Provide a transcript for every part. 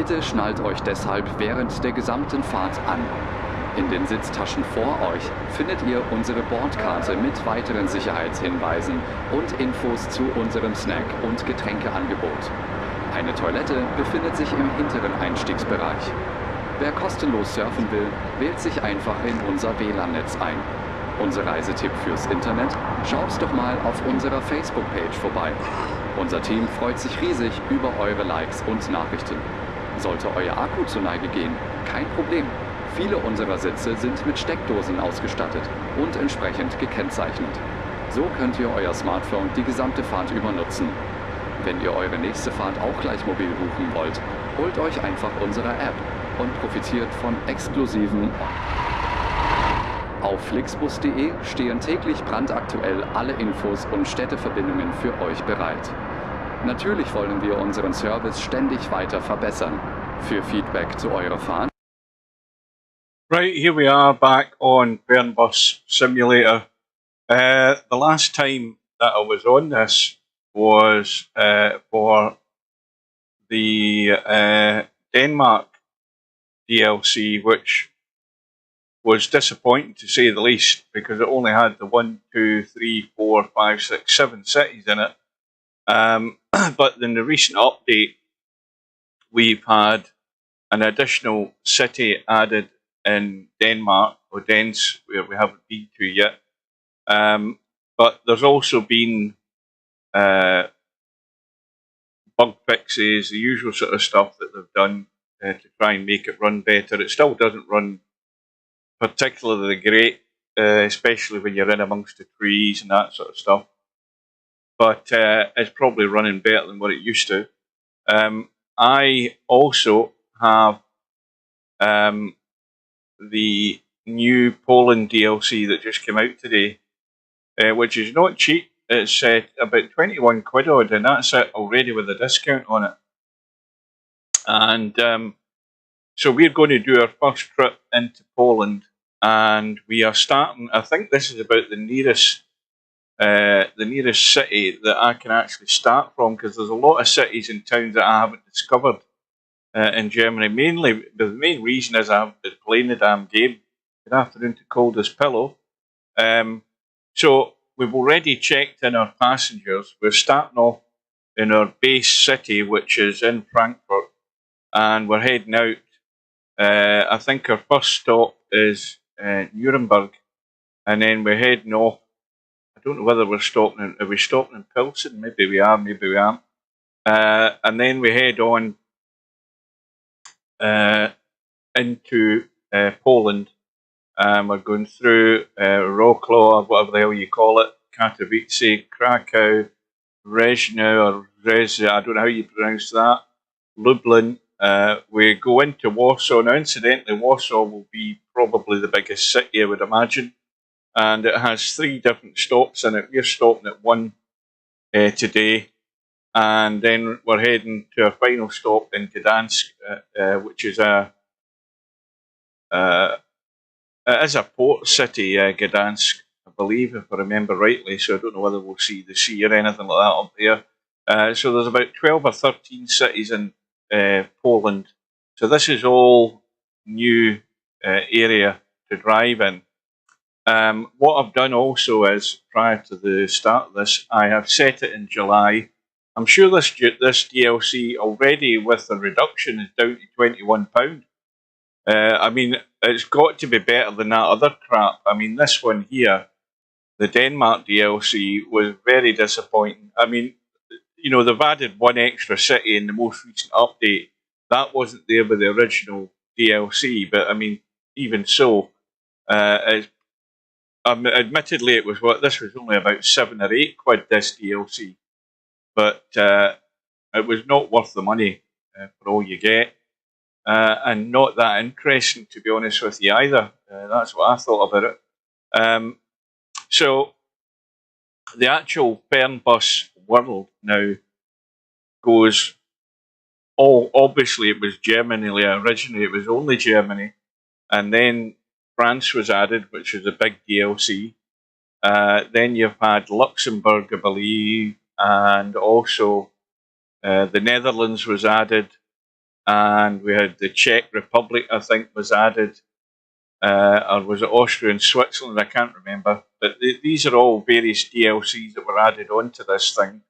Bitte schnallt euch deshalb während der gesamten Fahrt an. In den Sitztaschen vor euch findet ihr unsere Bordkarte mit weiteren Sicherheitshinweisen und Infos zu unserem Snack- und Getränkeangebot. Eine Toilette befindet sich im hinteren Einstiegsbereich. Wer kostenlos surfen will, wählt sich einfach in unser WLAN-Netz ein. Unser Reisetipp fürs Internet? Schaut doch mal auf unserer Facebook-Page vorbei. Unser Team freut sich riesig über eure Likes und Nachrichten. Sollte euer Akku zur Neige gehen, kein Problem. Viele unserer Sitze sind mit Steckdosen ausgestattet und entsprechend gekennzeichnet. So könnt ihr euer Smartphone die gesamte Fahrt über nutzen. Wenn ihr eure nächste Fahrt auch gleich mobil buchen wollt, holt euch einfach unsere App und profitiert von exklusiven. Auf flixbus.de stehen täglich brandaktuell alle Infos und Städteverbindungen für euch bereit. Natürlich wollen wir unseren Service ständig weiter verbessern. Für Feedback zu eurer Fahrt. Right, here we are back on Fernbus Simulator. The last time that I was on this was for the Denmark DLC, which was disappointing to say the least, because it only had the 1, 2, 3, 4, 5, 6, 7 cities in it. But in the recent update, we've had an additional city added in Denmark, or Dens, where we haven't been to yet. But there's also been bug fixes, the usual sort of stuff that they've done to try and make it run better. It still doesn't run particularly great, especially when you're in amongst the trees and that sort of stuff. But it's probably running better than what it used to. I also have the new Poland DLC that just came out today, which is not cheap. It's about 21 quid odd, and that's it already with a discount on it. And so we're going to do our first trip into Poland, and we are starting. I think this is about the nearest city that I can actually start from, because there's a lot of cities and towns that I haven't discovered in Germany. Mainly, the main reason is I haven't been playing the damn game. Good afternoon to Coldest Pillow. So we've already checked in our passengers. We're starting off in our base city, which is in Frankfurt, and we're heading out. I think our first stop is Nuremberg, and then we're heading off. I don't know whether we're stopping. Are we stopping in Pilsen? Maybe we are. Maybe we aren't. And then we head on into Poland. We're going through Wrocław, whatever the hell you call it, Katowice, Krakow, Rezno, or Rez, I don't know how you pronounce that, Lublin. We go into Warsaw. Now, incidentally, Warsaw will be probably the biggest city, I would imagine, and it has 3 different stops in it. We're stopping at one today, and then we're heading to our final stop in Gdansk, which is it is a port city, Gdansk, I believe, if I remember rightly, so I don't know whether we'll see the sea or anything like that up there. So there's about 12 or 13 cities in Poland. So this is all new area to drive in. What I've done also is, prior to the start of this, I have set it in July. I'm sure this DLC already with the reduction is down to £21. I mean, it's got to be better than that other crap. I mean, this one here, the Denmark DLC, was very disappointing. I mean, you know, they've added one extra city in the most recent update. That wasn't there with the original DLC, but I mean, even so, admittedly, it was this was only about 7 or 8 quid, this DLC, but it was not worth the money for all you get. And not that interesting, to be honest with you, either. That's what I thought about it. So, the actual Fernbus world now goes, obviously it was Germany originally, it was only Germany, and then France was added, which was a big DLC. Then you've had Luxembourg, I believe, and also the Netherlands was added. and we had the Czech Republic, I think, was added, or was it Austria and Switzerland? I can't remember. But these are all various DLCs that were added onto this thing.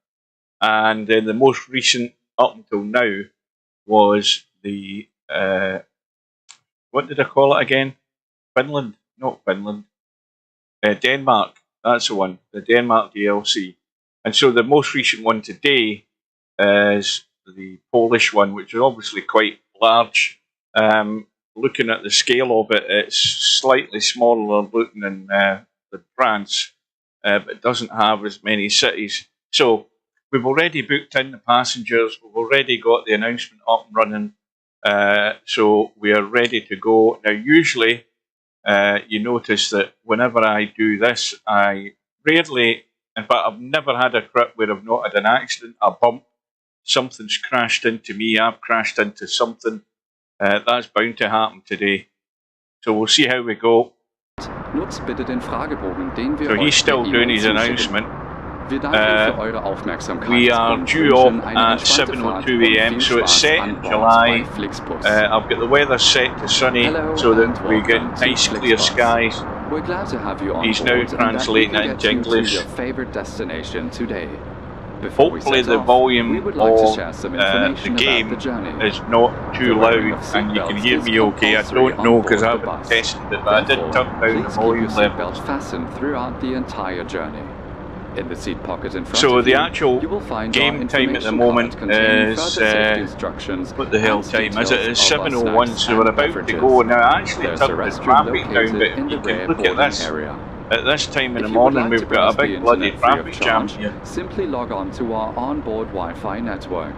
And then the most recent, up until now, was the what did I call it again? Finland? Not Finland. Denmark. That's the one. The Denmark DLC. And so the most recent one today is the Polish one, which is obviously quite large. Looking at the scale of it, it's slightly smaller looking than France, but it doesn't have as many cities. So we've already booked in the passengers. We've already got the announcement up and running. So we are ready to go. Now, usually, you notice that whenever I do this, I rarely, in fact, I've never had a trip where I've not had an accident, a bump, something's crashed into me, I've crashed into something. That's bound to happen today. So we'll see how we go. Nutzt bitte den Fragebogen, den wir So he's still doing his announcement. We are due off at 7:02 AM, so it's set in July. I've got the weather set to sunny so that we get nice clear skies. We're glad to have you on He's board now translating it into English. your favorite destination today. Hopefully the volume of the game is not too loud and you can hear me okay. I don't know because I haven't tested it, but I did turn down the volume level. Fastened throughout the entire journey. In the seat pocket in front so of the you, actual you will find game time at the moment is what the hell time is it? It's 7:01, so we're about to go. Now I actually turned the traffic down, but you can look at this. At this time in the morning, we've got a big bloody traffic jam here. Simply log on to our onboard Wi-Fi network.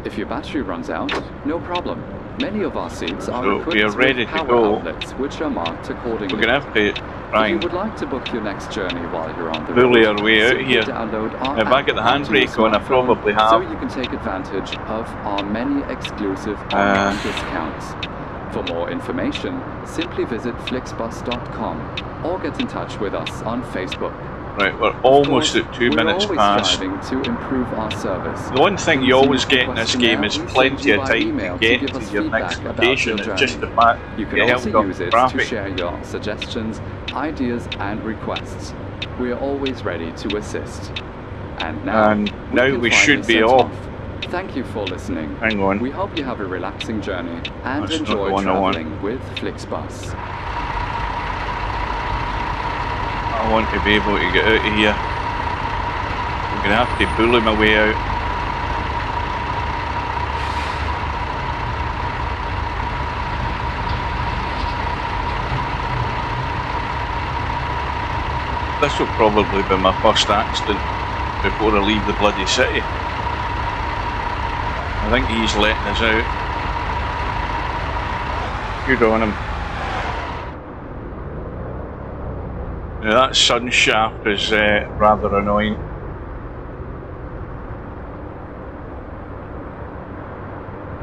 If your battery runs out, no problem. Many of our seats are equipped with power outlets, which are marked accordingly. We're going to have to try and if you would like to book your next journey while you're on the bully road, our way out here. If I get the handbrake on, I probably have. So you can take advantage of our many exclusive online discounts. For more information, simply visit flixbus.com or get in touch with us on Facebook. Right, we're almost at 2 minutes past. To improve our service. The one thing you always get in this game is plenty of time to get to your next location. It's just the fact you can also use it to share your suggestions, ideas and requests. We are always ready to assist. And now we should be off. Thank you for listening. Hang on. We hope you have a relaxing journey and enjoy traveling with Flixbus. I want to be able to get out of here. I'm going to have to bully my way out. This will probably be my first accident before I leave the bloody city. I think he's letting us out. Good on him. Now that sun shaft is rather annoying.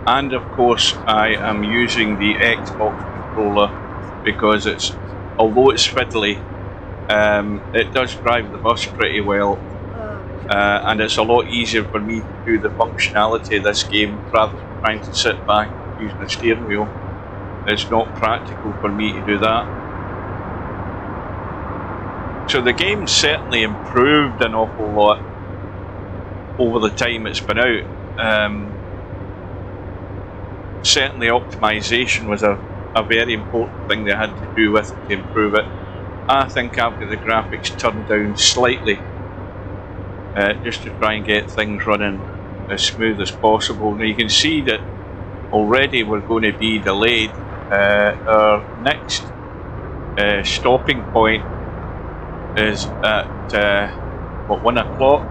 And of course I am using the Xbox controller because it's, although it's fiddly, it does drive the bus pretty well. And it's a lot easier for me to do the functionality of this game rather than trying to sit back using the steering wheel. It's not practical for me to do that. So the game's certainly improved an awful lot over the time it's been out. Certainly optimization was a very important thing they had to do with it to improve it. I think I've got the graphics turned down slightly just to try and get things running as smooth as possible. Now you can see that already we're going to be delayed. Our next stopping point is at what, 1 o'clock?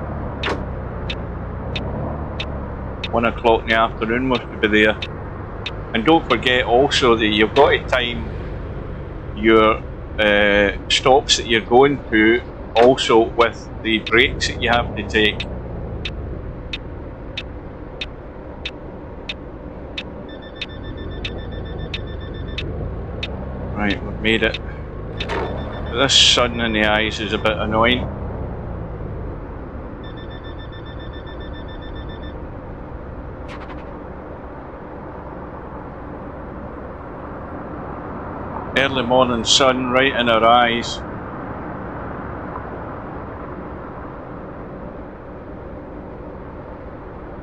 1 o'clock in the afternoon must be there. And don't forget also that you've got to time your stops that you're going to also with the breaks that you have to take. Right, we've made it. This sun in the eyes is a bit annoying. Early morning sun right in our eyes.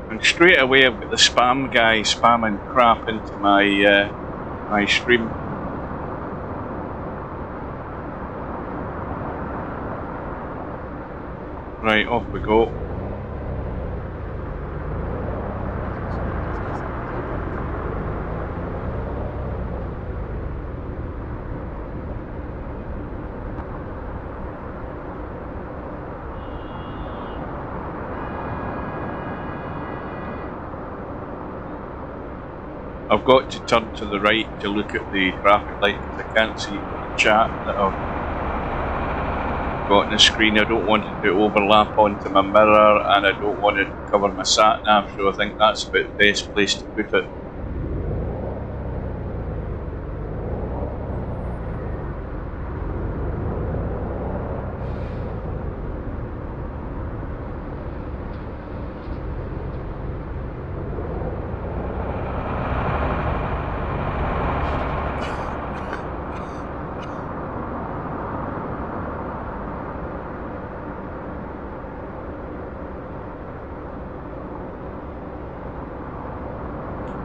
And straight away I've got the spam guy spamming crap into my my stream. Right, off we go. I've got to turn to the right to look at the traffic light because I can't see the chat that I've got on the screen. I don't want it to overlap onto my mirror and I don't want it to cover my sat nav, so I think that's about the best place to put it.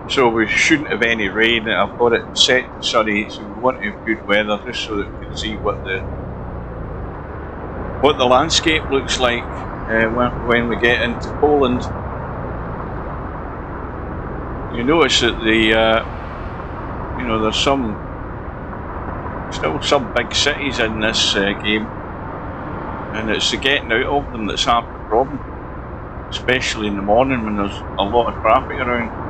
So we shouldn't have any rain. I've got it set to sunny, so we want to have good weather just so that we can see what the landscape looks like when we get into Poland. You notice that the you know, there's still some big cities in this game, and it's the getting out of them that's half the problem, especially in the morning when there's a lot of traffic around.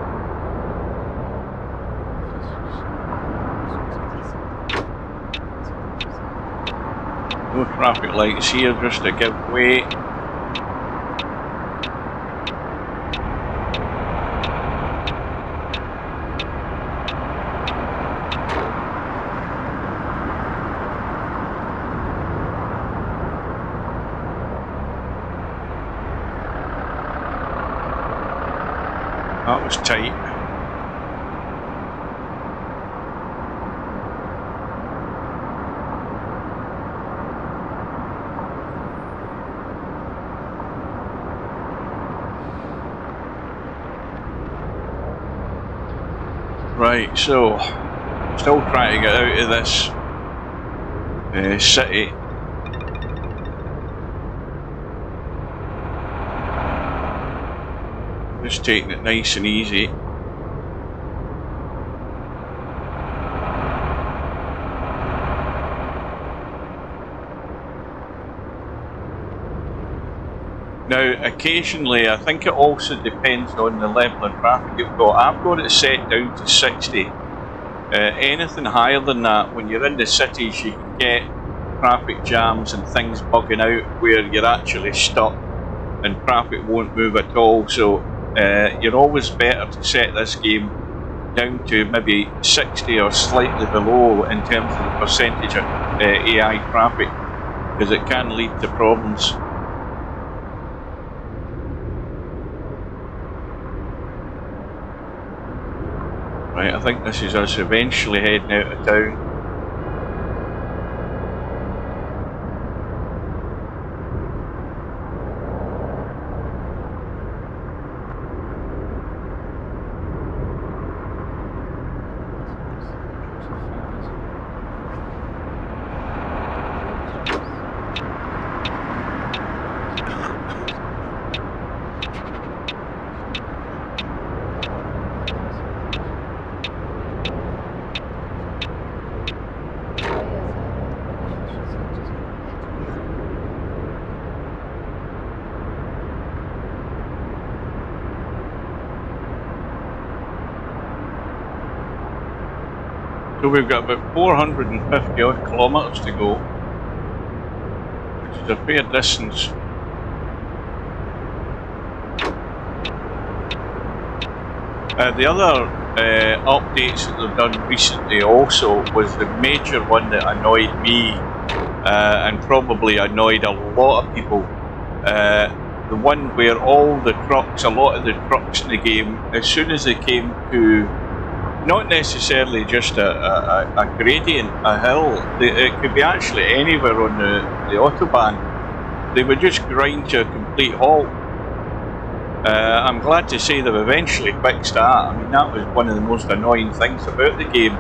No traffic lights here, just to give way. That was tight. Right, so still trying to get out of this city. Just taking it nice and easy. Now, occasionally, I think it also depends on the level of traffic you've got. I've got it set down to 60. Anything higher than that, when you're in the cities, you can get traffic jams and things bugging out where you're actually stuck and traffic won't move at all. So you're always better to set this game down to maybe 60 or slightly below in terms of the percentage of AI traffic, because it can lead to problems. Right, I think this is us eventually heading out of town. So we've got about 450 odd kilometres to go, which is a fair distance. The other updates that they've done recently also was the major one that annoyed me and probably annoyed a lot of people. The one where all the trucks, a lot of the trucks in the game, as soon as they came to not necessarily just a gradient, a hill. It could be actually anywhere on the autobahn. They would just grind to a complete halt. I'm glad to say they've eventually fixed that. I mean, that was one of the most annoying things about the game.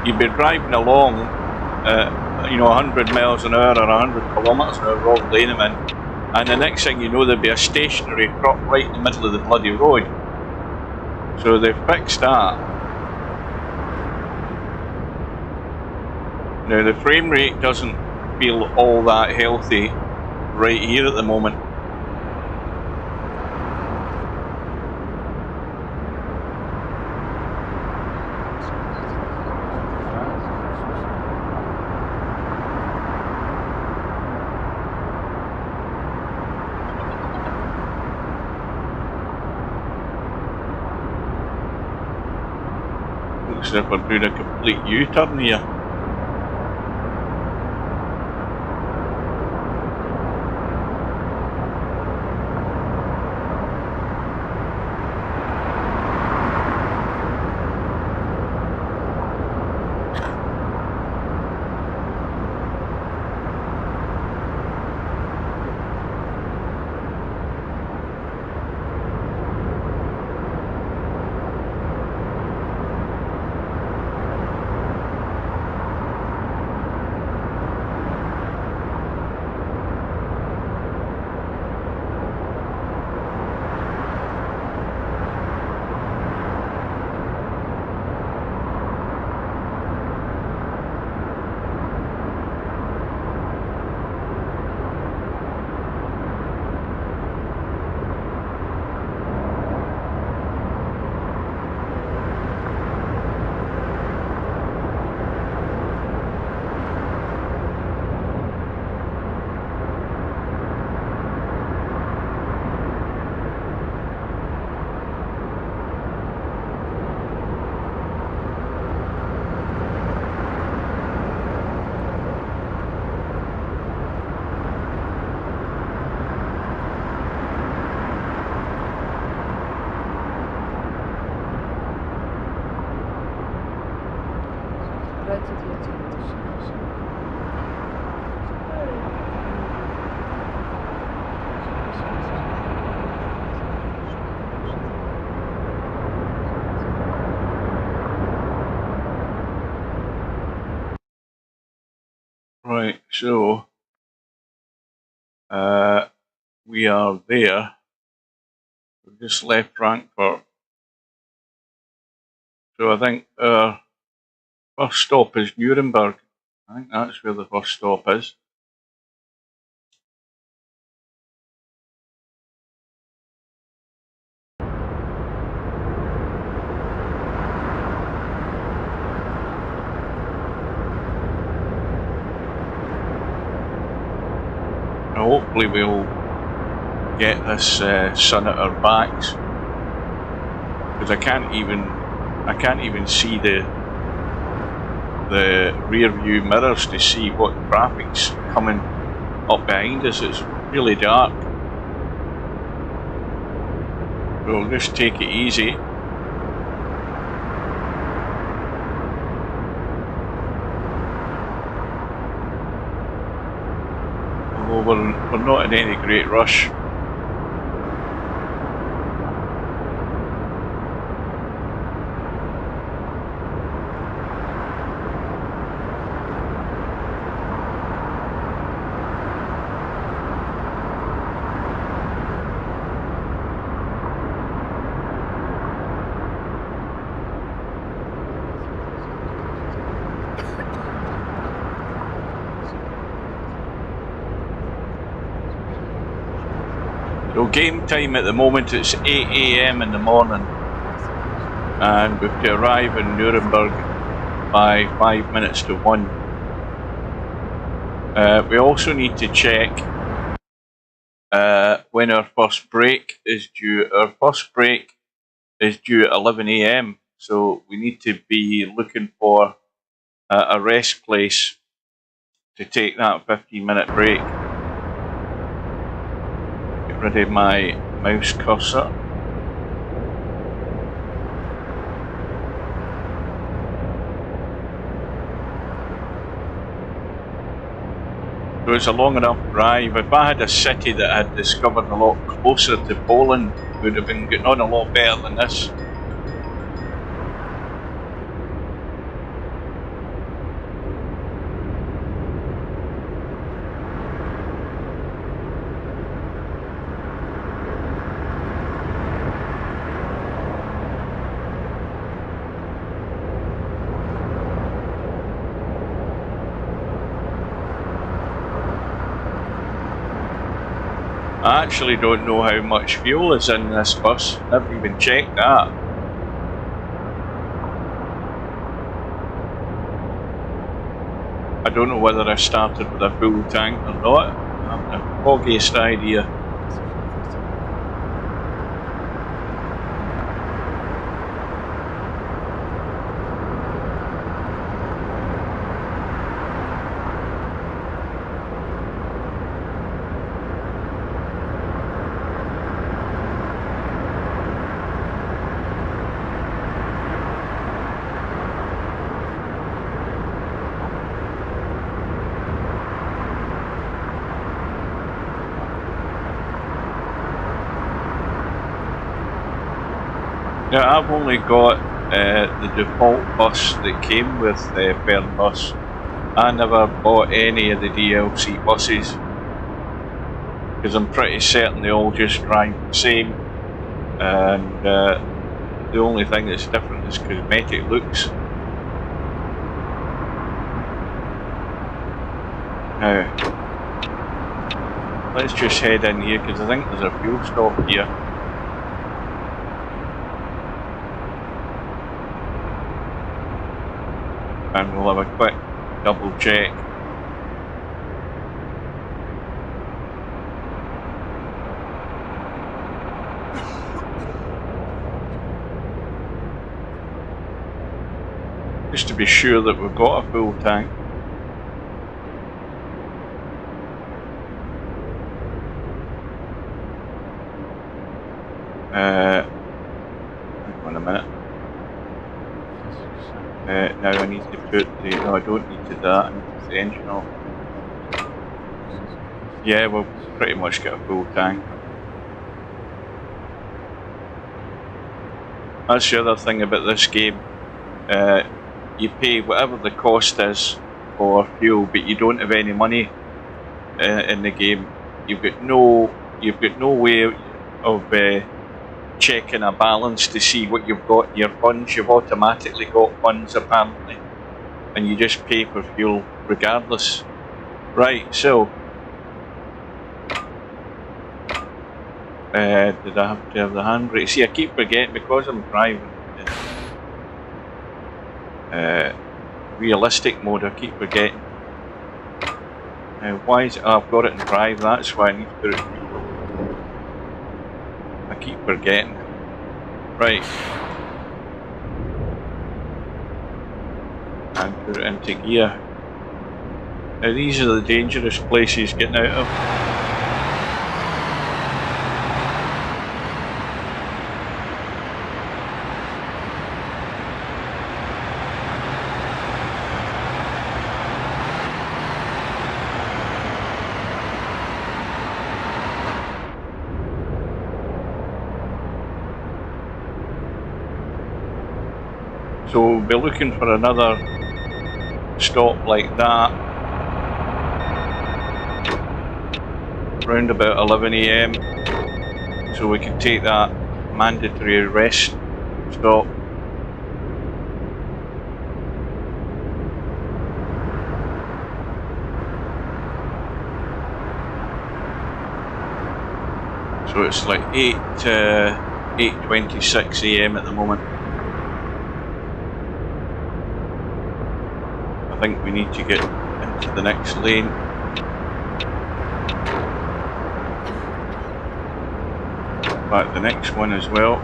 You'd be driving along, 100 miles an hour or 100 kilometres an hour, wrong lane them in, and the next thing you know, there'd be a stationary truck right in the middle of the bloody road. So they've fixed that. Now the frame rate doesn't feel all that healthy right here at the moment. Looks as if we're doing a complete U-turn here. Right, so we are there. We've just left Frankfurt. So I think our first stop is Nuremberg. I think that's where the first stop is. Hopefully we'll get this sun at our backs, because I can't even see the rear view mirrors to see what traffic's coming up behind us. It's really dark. We'll just take it easy. We're not in any great rush. So game time at the moment, it's 8 AM in the morning, and we've to arrive in Nuremberg by 5 minutes to 1. We also need to check when our first break is due. Our first break is due at 11 AM, so we need to be looking for a rest place to take that 15-minute break. Rid of my mouse cursor. So it's a long enough drive. If I had a city that I had discovered a lot closer to Poland, it would have been getting on a lot better than this. I actually don't know how much fuel is in this bus. Never even checked that. I don't know whether I started with a full tank or not. I have the foggiest idea. Yeah, I've only got the default bus that came with Fernbus. I never bought any of the DLC buses because I'm pretty certain they all just drive the same, and the only thing that's different is cosmetic looks. Now, let's just head in here because I think there's a fuel stop here. And we'll have a quick double check. Just to be sure that we've got a full tank. Hang on a minute. Now I need to put the, no I don't need to that, I need to put the engine off. Yeah, we'll pretty much get a full tank. That's the other thing about this game. You pay whatever the cost is for fuel, but you don't have any money in the game. You've got no way of checking a balance to see what you've got in your funds. You've automatically got funds apparently, and you just pay for fuel regardless. Right, so did I have to have the handbrake? See, I keep forgetting because I'm driving realistic mode. I keep forgetting. Why is it? Oh, I've got it in drive, that's why I need to put it in fuel. I keep forgetting. Right. And put it into gear. Now these are the dangerous places getting out of. So we'll be looking for another stop like that around about 11 AM, so we can take that mandatory rest stop. So it's like 8:26 AM at the moment. I think we need to get into the next lane. Back the next one as well.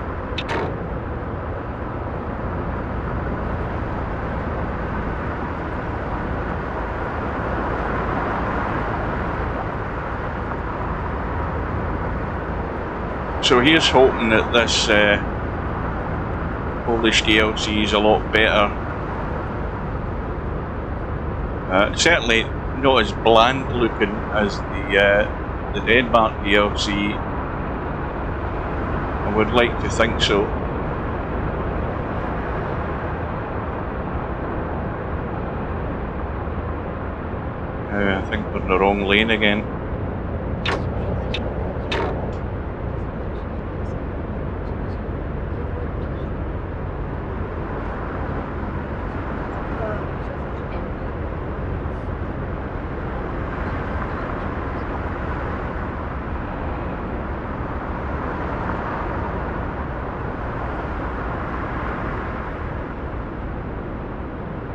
So here's hoping that this Polish DLC is a lot better. Certainly not as bland looking as the Denmark DLC. I would like to think so. I think we're in the wrong lane again.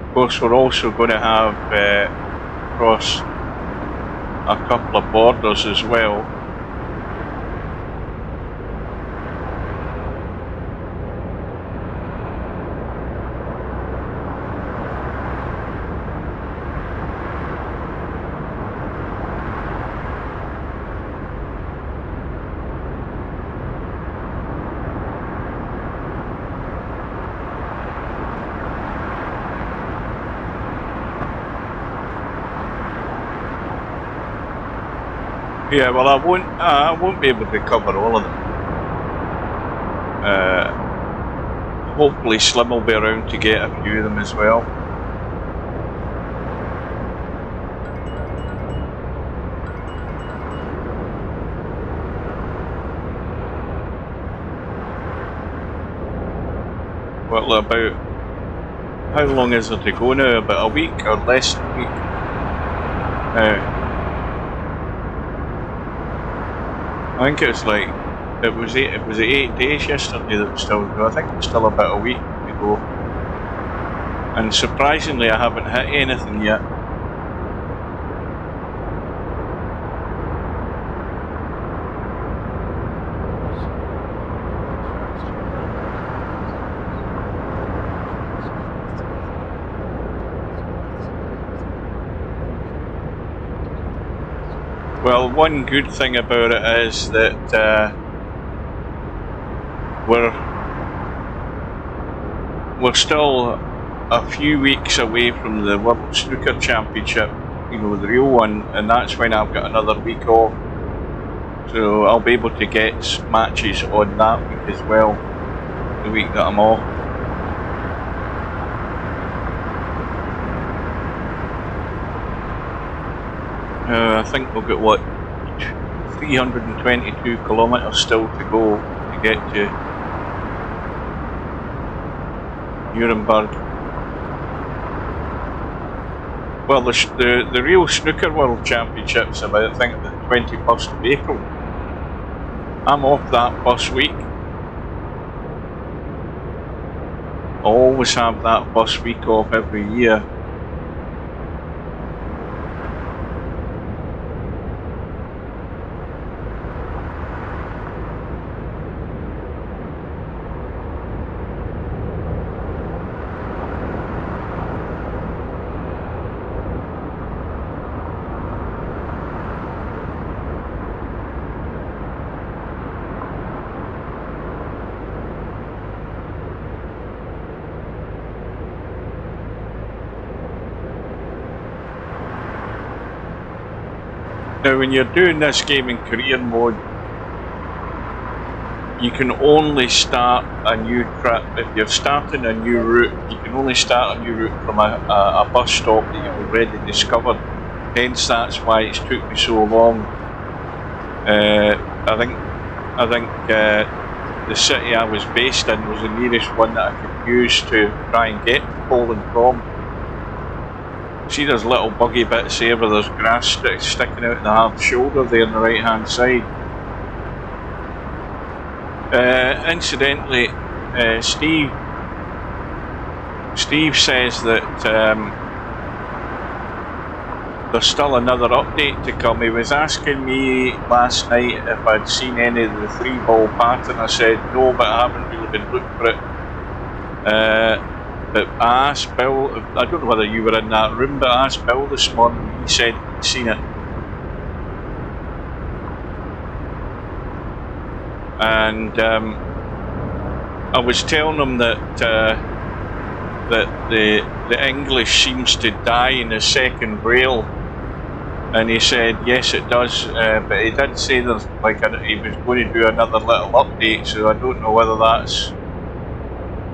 Of course, we're also going to have cross a couple of borders as well. Yeah, well, I won't be able to cover all of them. Hopefully Slim will be around to get a few of them as well. Well, about how long is there to go now? About a week or less than a week? I think it's like it was 8 days yesterday that was still to go. I think it's still about a week to go. And surprisingly, I haven't hit anything yet. Well, one good thing about it is that we're still a few weeks away from the World Snooker Championship, you know, the real one, and that's when I've got another week off. So I'll be able to get matches on that week as well, the week that I'm off. I think we've got, what, 322 kilometres still to go to get to Nuremberg. Well, the real Snooker World Championship's about, I think, the 21st of April. I'm off that bus week. I always have that bus week off every year. Now, when you're doing this game in career mode, you can only start a new trip. If you're starting a new route, you can only start a new route from a bus stop that you've already discovered. Hence, that's why it's took me so long. I think the city I was based in was the nearest one that I could use to try and get to Poland from. See, there's little buggy bits here where there's grass sticking out the hard shoulder there on the right hand side. Incidentally, Steve says that there's still another update to come. He was asking me last night if I'd seen any of the 3-ball pattern. I said no, but I haven't really been looking for it. But I asked Bill, I don't know whether you were in that room, but I asked Bill this morning, he said he'd seen it. And I was telling him that that the English seems to die in the second rail And he said, yes, it does, but he did say there's like he was going to do another little update, so I don't know whether that's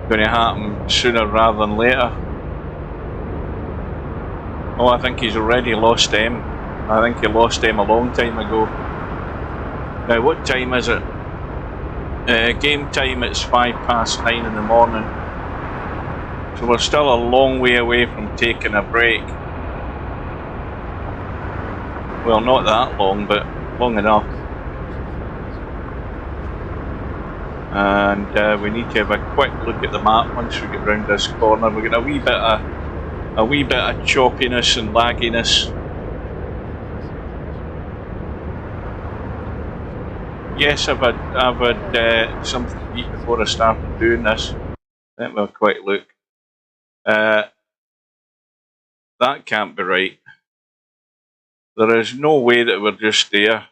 going to happen sooner rather than later. Oh, I think he's already lost M. I think he lost M a long time ago. Now, what time is it? Game time, it's 9:05 in the morning. So we're still a long way away from taking a break. Well, not that long, but long enough. And we need to have a quick look at the map once we get round this corner. We've got a wee bit of choppiness and lagginess. Yes, I've had something to eat before I started doing this. Let me have a quick look. That can't be right. There is no way that we're just there.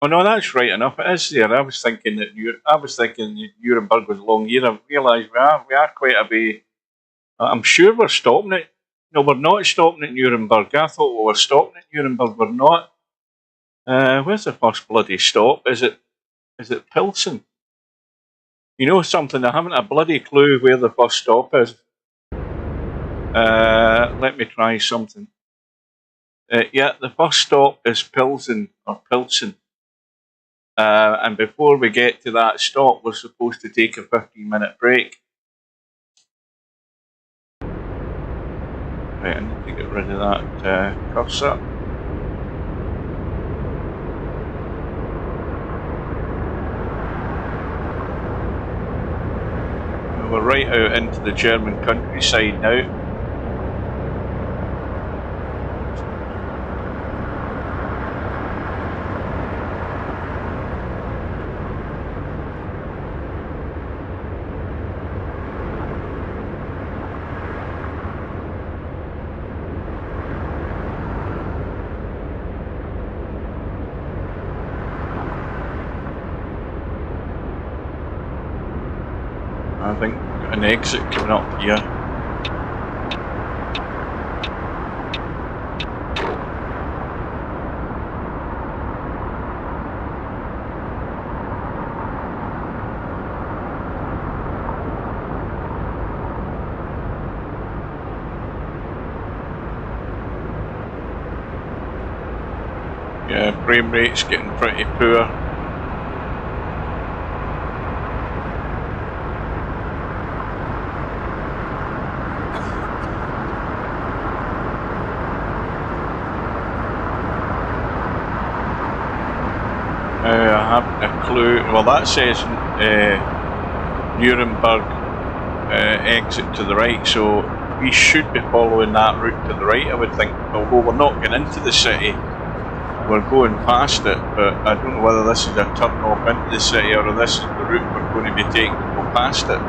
Oh no, that's right enough. It is there. I was thinking that Nuremberg was long here. I've realised we are quite a bit. I'm sure we're stopping it. No, we're not stopping at Nuremberg. I thought we were stopping at Nuremberg. We're not. Where's the first bloody stop? Is it Pilsen? You know something? I haven't a bloody clue where the first stop is. Let me try something. Yeah, the first stop is Pilsen. And before we get to that stop, we're supposed to take a 15-minute break. Right, I need to get rid of that cursor. We're right out into the German countryside now. I think we've got an exit coming up here. Yeah, frame rate's getting pretty poor. I haven't a clue. Well, that says Nuremberg exit to the right, so we should be following that route to the right, I would think. Although we're not getting into the city, we're going past it, but I don't know whether this is a turn off into the city or this is the route we're going to be taking to go past it.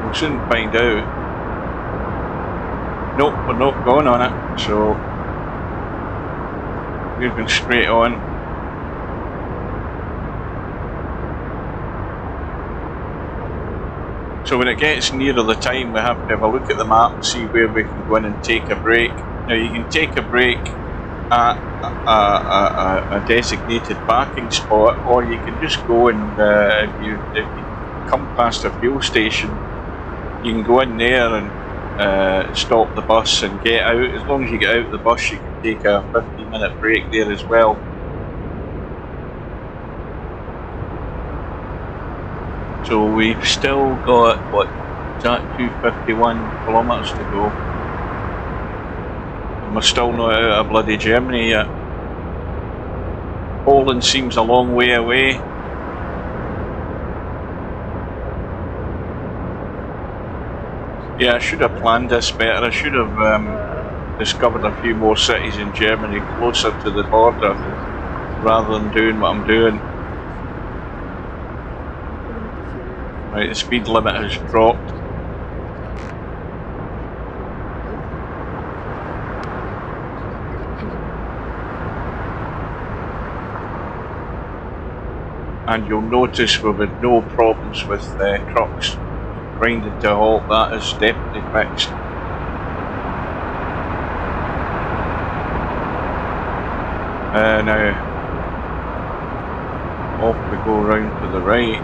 We'll soon find out. Nope, we're not going on it, so we're going straight on. So when it gets nearer the time, we have to have a look at the map and see where we can go in and take a break. Now you can take a break at a designated parking spot, or you can just go and if you come past a fuel station, you can go in there and stop the bus and get out. As long as you get out of the bus, you can take a 15-minute break there as well. So we've still got, what, is that 251 kilometres to go? And we're still not out of bloody Germany yet. Poland seems a long way away. Yeah, I should have planned this better. I should have discovered a few more cities in Germany closer to the border rather than doing what I'm doing. Right, the speed limit has dropped. And you'll notice we've had no problems with trucks grinding to a halt. That is definitely fixed. Now, off we go round to the right.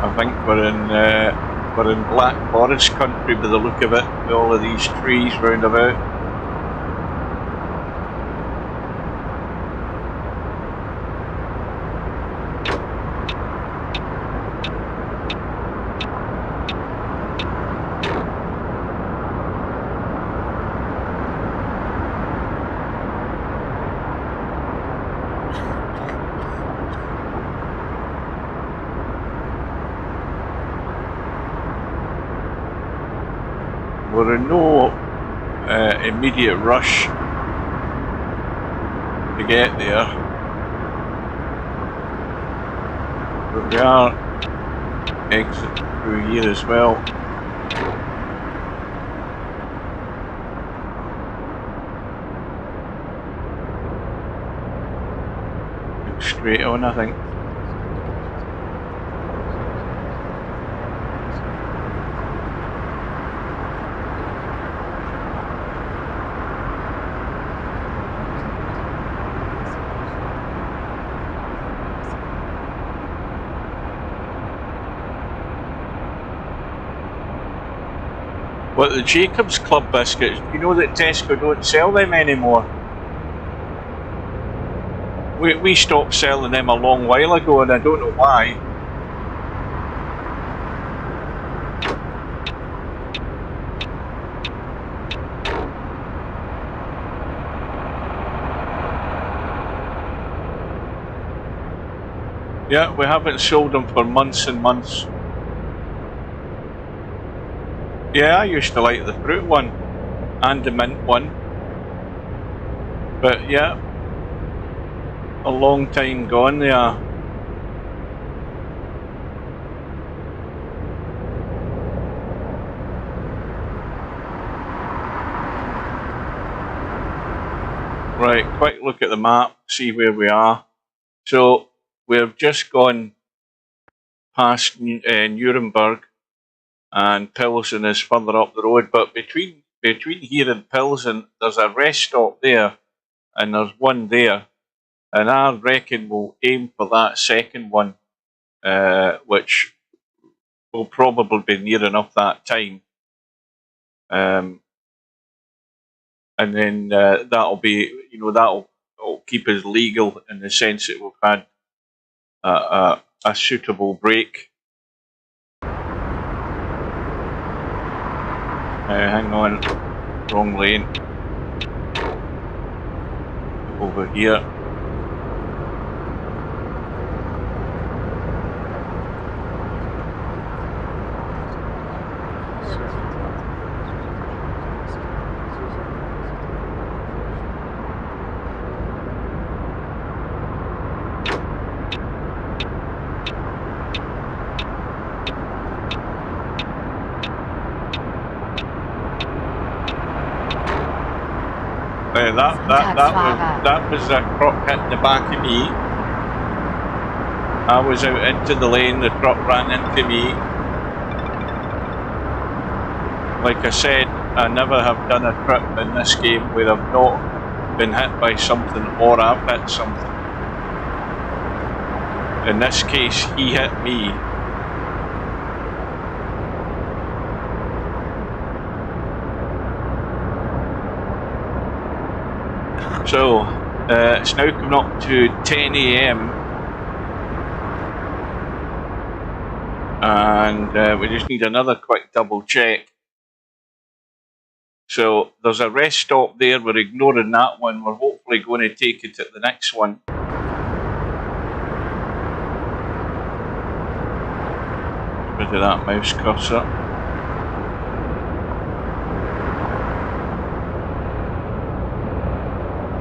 I think we're in Black Forest country by the look of it, with all of these trees round about. We're in no immediate rush to get there, but we are exiting through here as well. Straight on, I think. But the Jacob's Club biscuits, you know that Tesco don't sell them anymore? We stopped selling them a long while ago, and I don't know why. Yeah, we haven't sold them for months and months. Yeah, I used to like the fruit one and the mint one, but yeah, a long time gone there. Right, quick look at the map, see where we are. So we've just gone past Nuremberg, and Pilsen is further up the road, but between here and Pilsen there's a rest stop there, and there's one there, and I reckon we'll aim for that second one, which will probably be near enough that time, and then that'll be, you know, that'll keep us legal in the sense that we've had a suitable break. Hang on, wrong lane. Over here. That was a truck hitting the back of me. I was out into the lane, the truck ran into me. Like I said, I never have done a trip in this game where I've not been hit by something or I've hit something. In this case, he hit me. So, it's now coming up to 10 AM, and we just need another quick double check. So, there's a rest stop there, we're ignoring that one, we're hopefully going to take it at the next one. Get rid of that mouse cursor.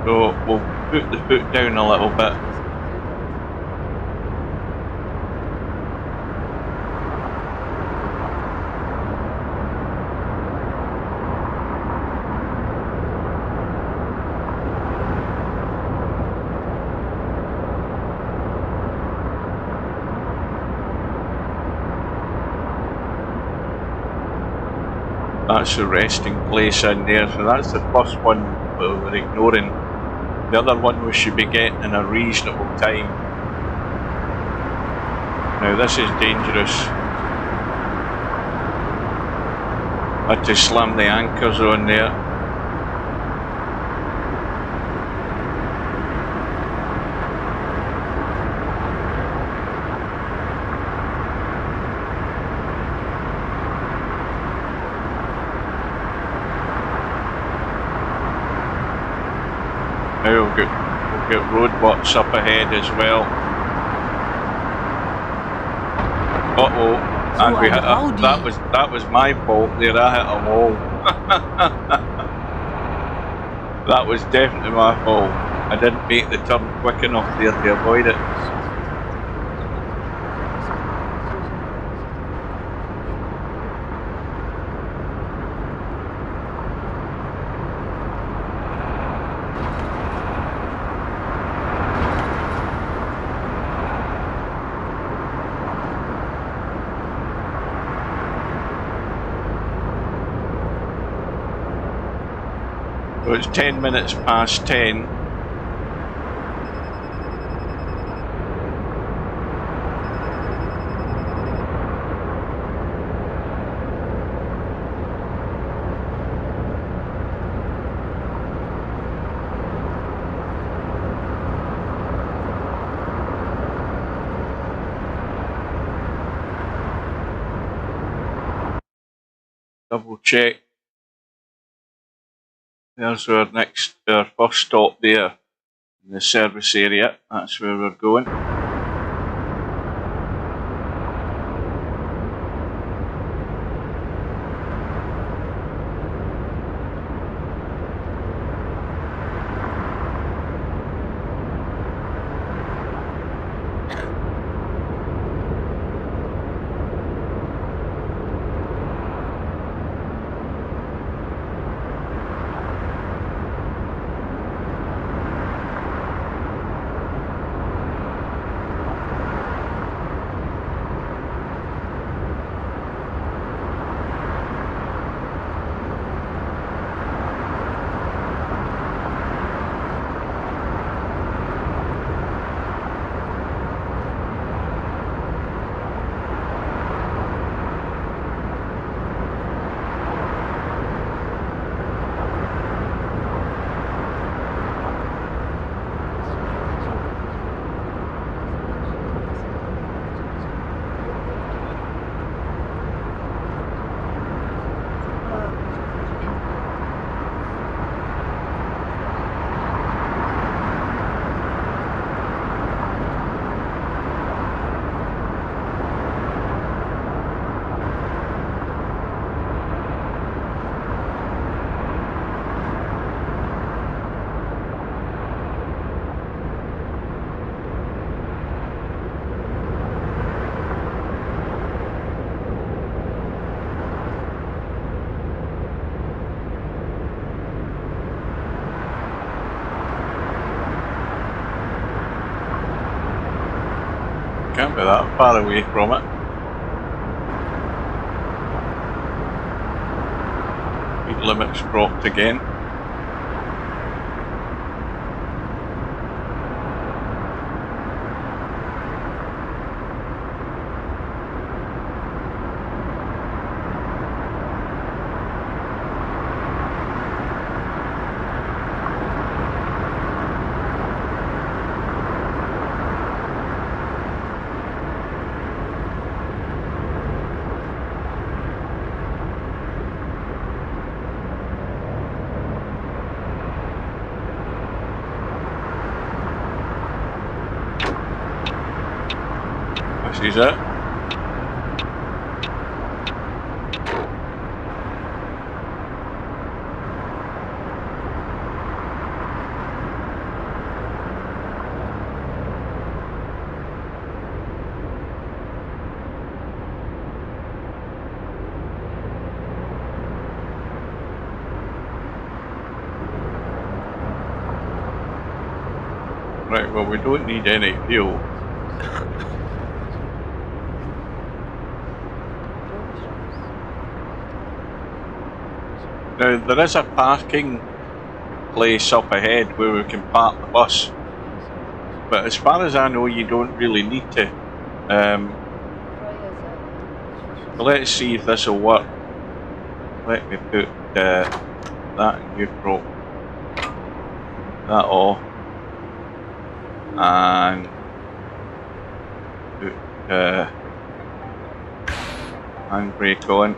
So we'll put the foot down a little bit. That's the resting place in there, so that's the first one we're ignoring. The other one we should be getting in a reasonable time. Now this is dangerous. Had to slam the anchors on there. Now we'll get roadworks up ahead as well. Uh-oh, and we hit that was my fault there, I hit a wall. That was definitely my fault. I didn't make the turn quick enough there to avoid it. So it's 10 minutes past 10. Double check. There's our first stop there in the service area. That's where we're going. Can't be that far away from it. Speed limit's dropped again. This is it. Right, well, we don't need any fuel. Now there is a parking place up ahead where we can park the bus, but as far as I know you don't really need to. So let's see if this will work. Let me put that in neutral, that off, and put handbrake on.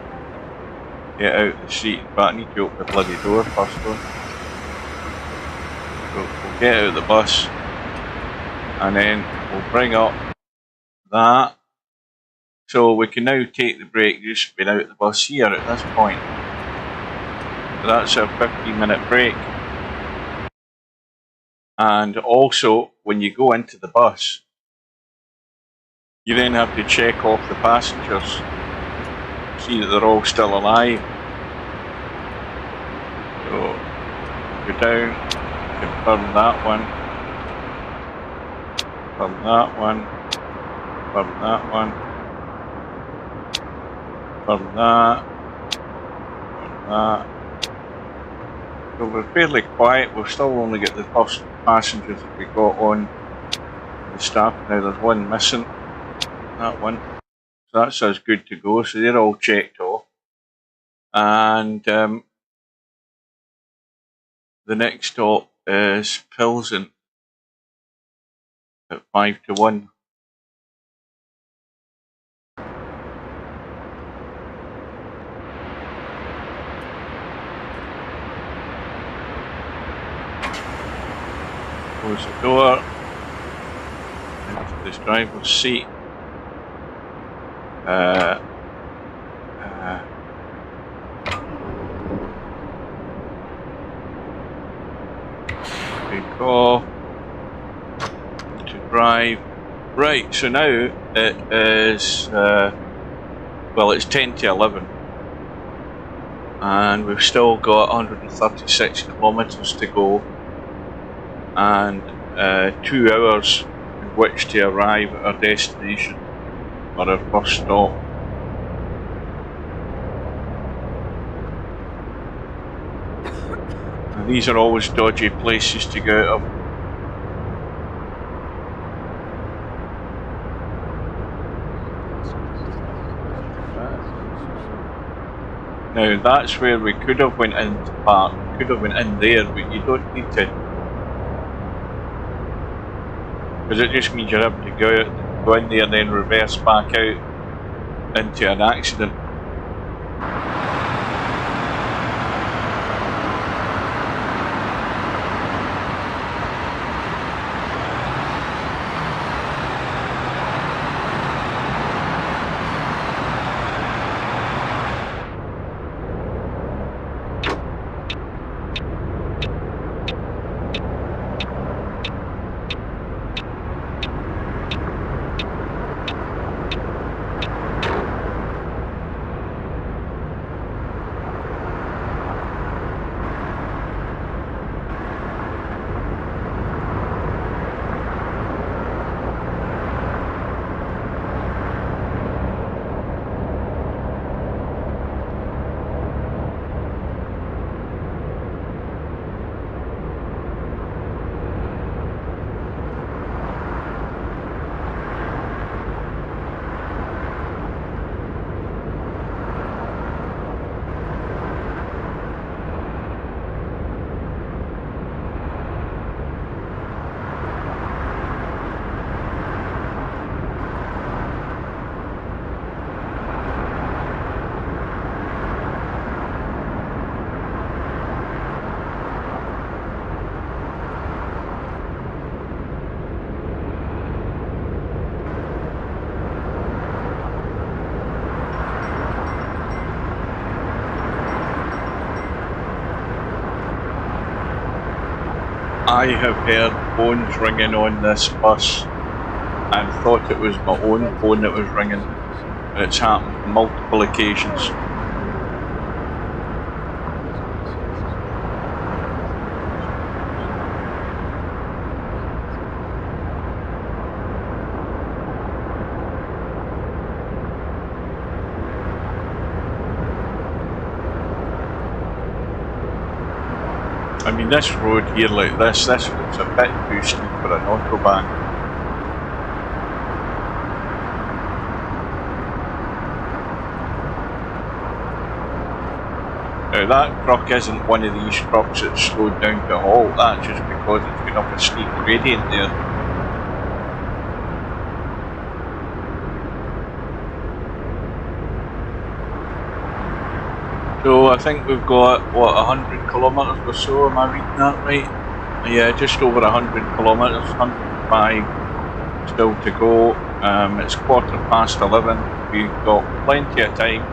Get out the seat, but I need to open the bloody door first though. So we'll get out of the bus and then we'll bring up that. So we can now take the break just been out of the bus here at this point. So that's our 15-minute break. And also when you go into the bus, you then have to check off the passengers, see that they're all still alive. So go down, confirm that one, confirm that one, confirm that one, confirm that, confirm that. So we're fairly quiet, we've still only got the first passengers that we got on the staff. Now there's one missing, that one. So that's us good to go, so they're all checked off. And the next stop is Pilsen at 5 to 1. Close the door into this driver's seat. Take off to drive. Right, so now it is well, it's 10 to 11 and we've still got 136 kilometres to go and 2 hours in which to arrive at our destination or our first stop. And these are always dodgy places to go out of. Now that's where we could have went into park, could have went in there, but you don't need to. Because it just means you're able to go in there and then reverse back out into an accident. I have heard phones ringing on this bus and thought it was my own phone that was ringing. And it's happened on multiple occasions. I mean, this road here like this looks a bit too steep for an autobahn. Now that truck isn't one of these trucks that's slowed down to a halt, that's just because it's got up a steep gradient there. So I think we've got, what, 100 kilometres or so, am I reading that right? Yeah, just over 100 kilometres, 105 still to go. It's 11:15, we've got plenty of time.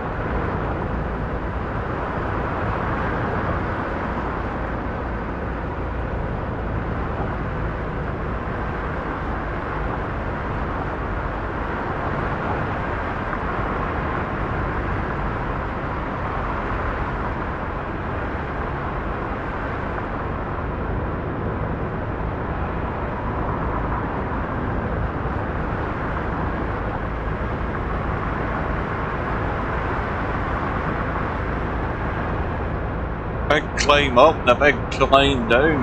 Big climb up and a big climb down.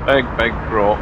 Big drop.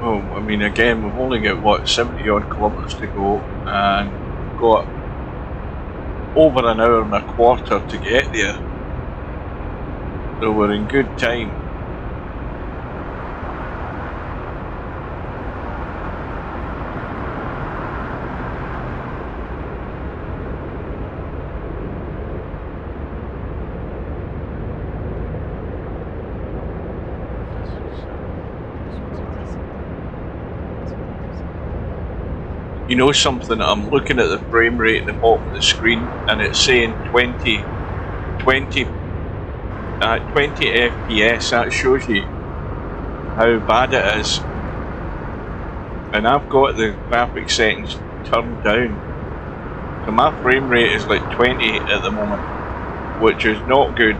Oh, I mean, again, we've only got, what, 70 odd kilometres to go, and we've got over an hour and a quarter to get there. So we're in good time. You know something, I'm looking at the frame rate at the bottom of the screen and it's saying 20 FPS. That shows you how bad it is. And I've got the graphic settings turned down. So my frame rate is like 20 at the moment, which is not good.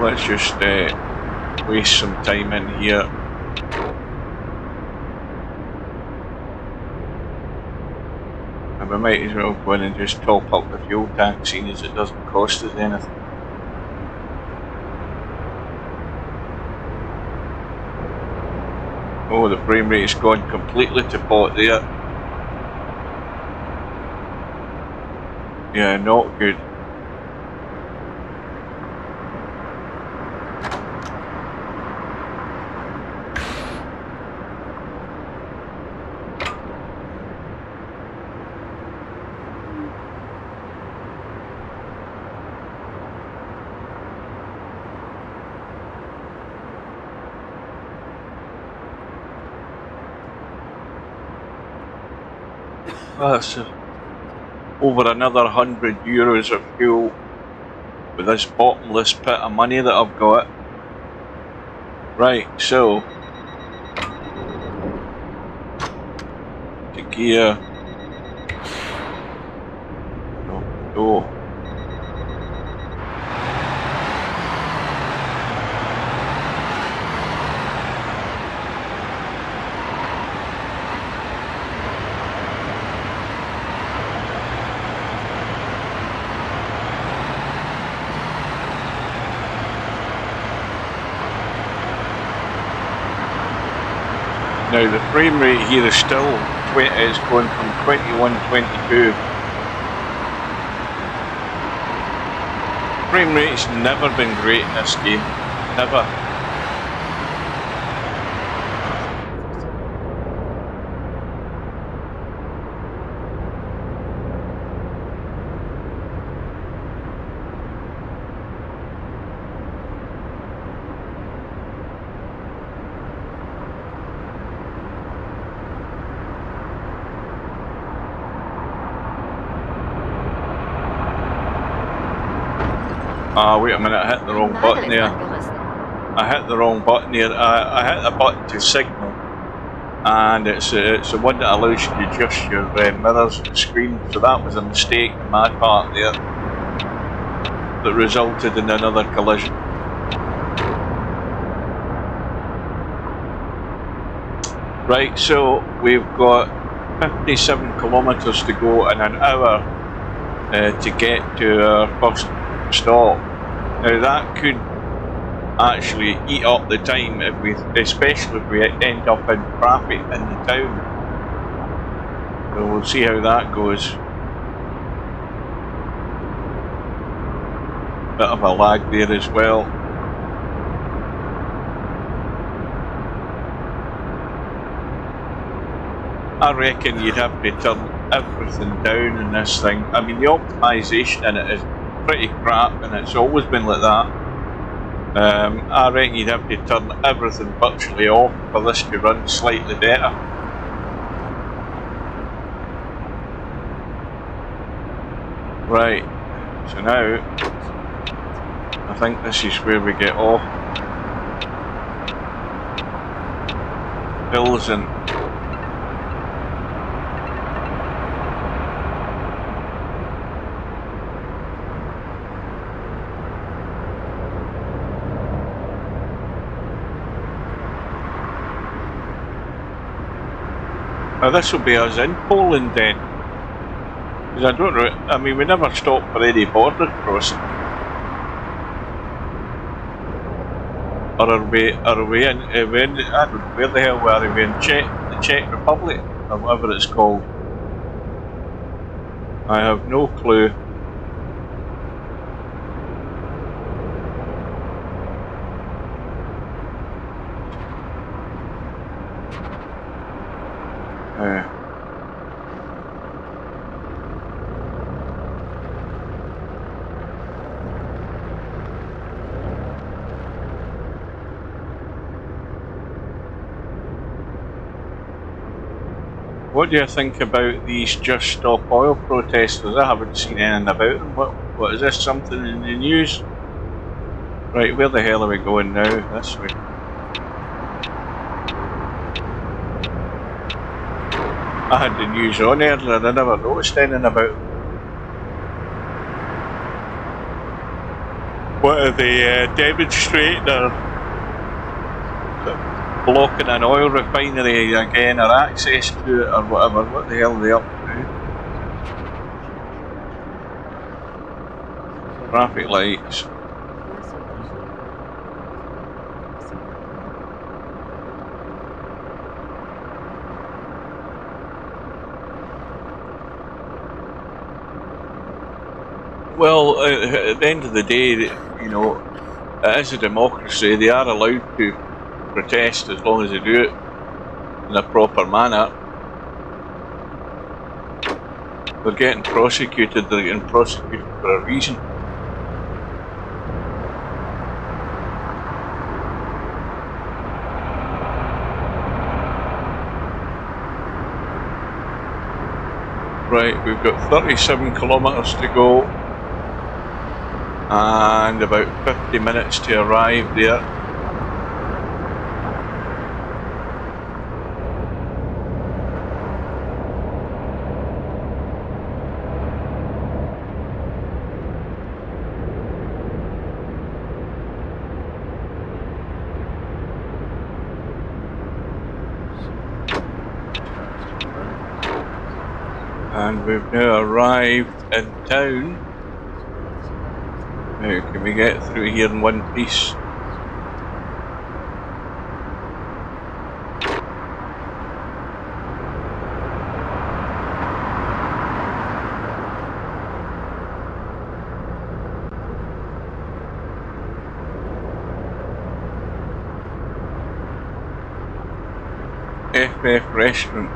Let's just waste some time in here. And we might as well go in and just top up the fuel tank, seeing as it doesn't cost us anything. Oh, the frame rate's gone completely to pot there. Yeah, not good. That's over another €100 of fuel with this bottomless pit of money that I've got. Right, so to gear. No. Now the frame rate here is still is going from 21-22. Frame rate's never been great in this game, never. Wait a minute, I hit the wrong button there. I hit the wrong button here. I hit the button to signal, and it's the one that allows you to adjust your mirrors on the screen, so that was a mistake on my part there that resulted in another collision. Right, so we've got 57 kilometres to go in an hour to get to our first stop. Now that could actually eat up the time especially if we end up in traffic in the town. So we'll see how that goes. Bit of a lag there as well. I reckon you'd have to turn everything down in this thing. I mean, the optimisation in it is pretty crap, and it's always been like that. I reckon you'd have to turn everything virtually off for this to run slightly better. Right, so now I think this is where we get off. Hills and now this will be us in Poland then, because I don't know, I mean we never stopped for any border crossing. Or are we in, I don't know, where the hell were we in the Czech Republic, or whatever it's called? I have no clue. What do you think about these Just Stop Oil protesters? I haven't seen anything about them. What is this, something in the news? Right, where the hell are we going now? This way. I had the news on earlier and I never noticed anything about them. What are they demonstrating or blocking an oil refinery again, or access to it, or whatever? What the hell are they up to? Traffic lights. Well, at the end of the day, you know, it is a democracy. They are allowed to protest as long as they do it in a proper manner. They're getting prosecuted for a reason. Right, we've got 37 kilometres to go and about 50 minutes to arrive there. And we've now arrived in town. Now can we get through here in one piece? FF restaurant.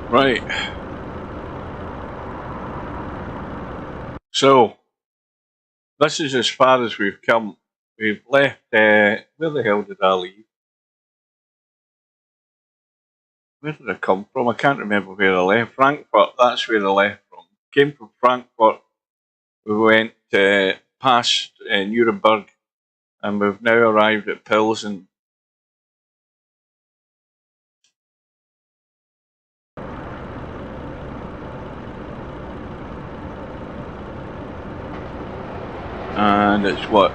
Right. So, this is as far as we've come. We've left, where the hell did I leave? Where did I come from? I can't remember where I left. Frankfurt, that's where I left from. Came from Frankfurt, we went past Nuremberg, and we've now arrived at Pilsen. And it's what?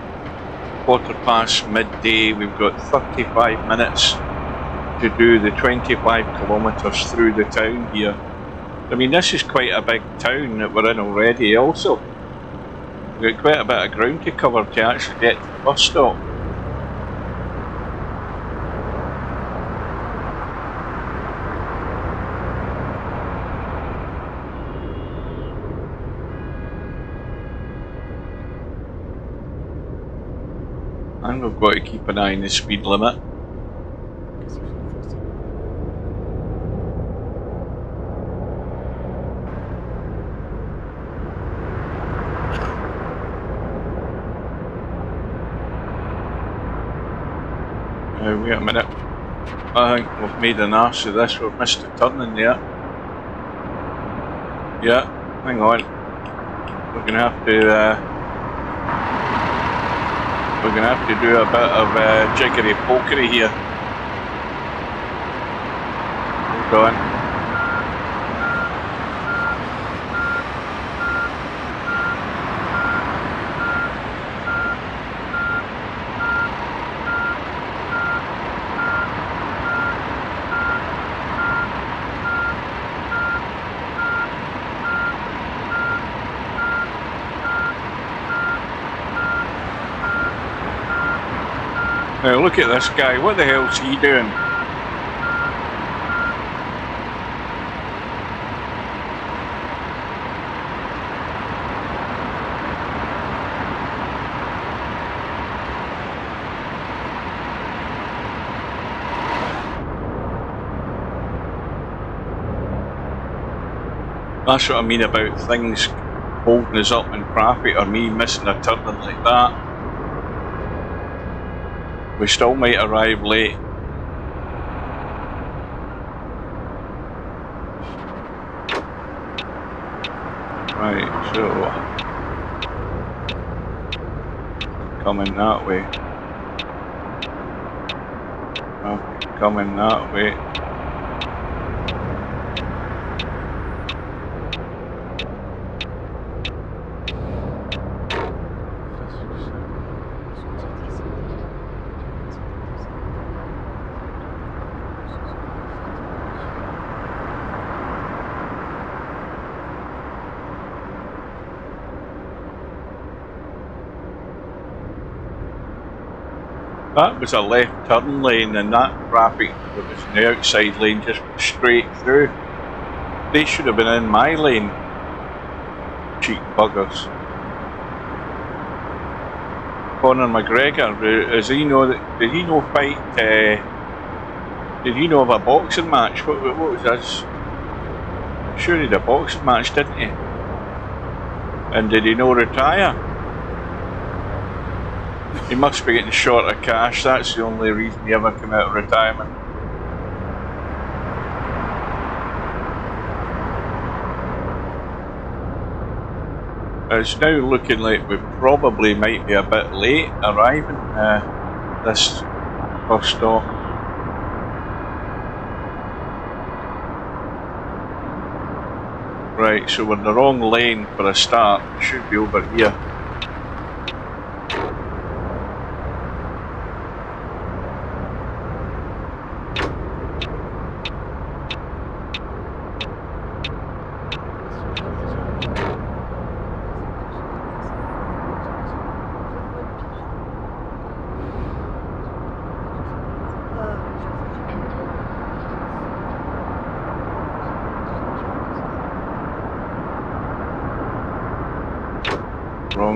midday. We've got 35 minutes to do the 25 kilometres through the town here. I mean, this is quite a big town that we're in already. Also, we've got quite a bit of ground to cover to actually get to the bus stop. And we've got to keep an eye on the speed limit. Wait a minute. I think we've made an arse of this. We've missed a turn in there. Yeah, hang on. We're gonna have to do a bit of jiggery pokery here. Hold on. Now look at this guy, what the hell's he doing? That's what I mean about things holding us up in traffic or me missing a turn like that. We still might arrive late. Right, so coming that way. Okay, coming that way. That was a left turn lane, and that traffic that was in the outside lane just went straight through. They should have been in my lane. Cheek buggers. Conor McGregor, does he know that? Did he know fight? Did he know of a boxing match? What was this? Sure, he had a boxing match, didn't he? And did he know retire? He must be getting short of cash, that's the only reason he ever came out of retirement. It's now looking like we probably might be a bit late arriving this bus stop. Right, so we're in the wrong lane for a start. We should be over here.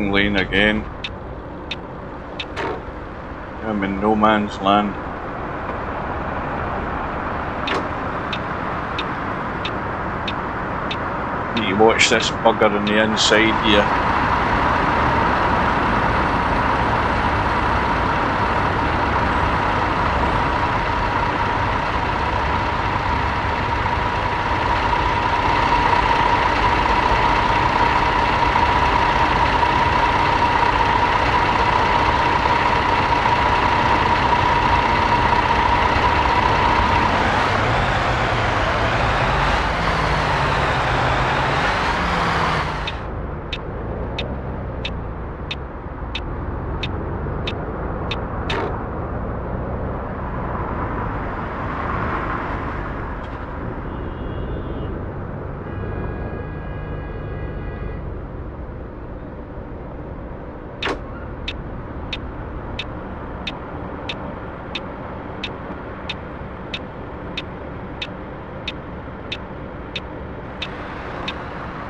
wrong lane again. I'm in no man's land. Need to watch this bugger on the inside here.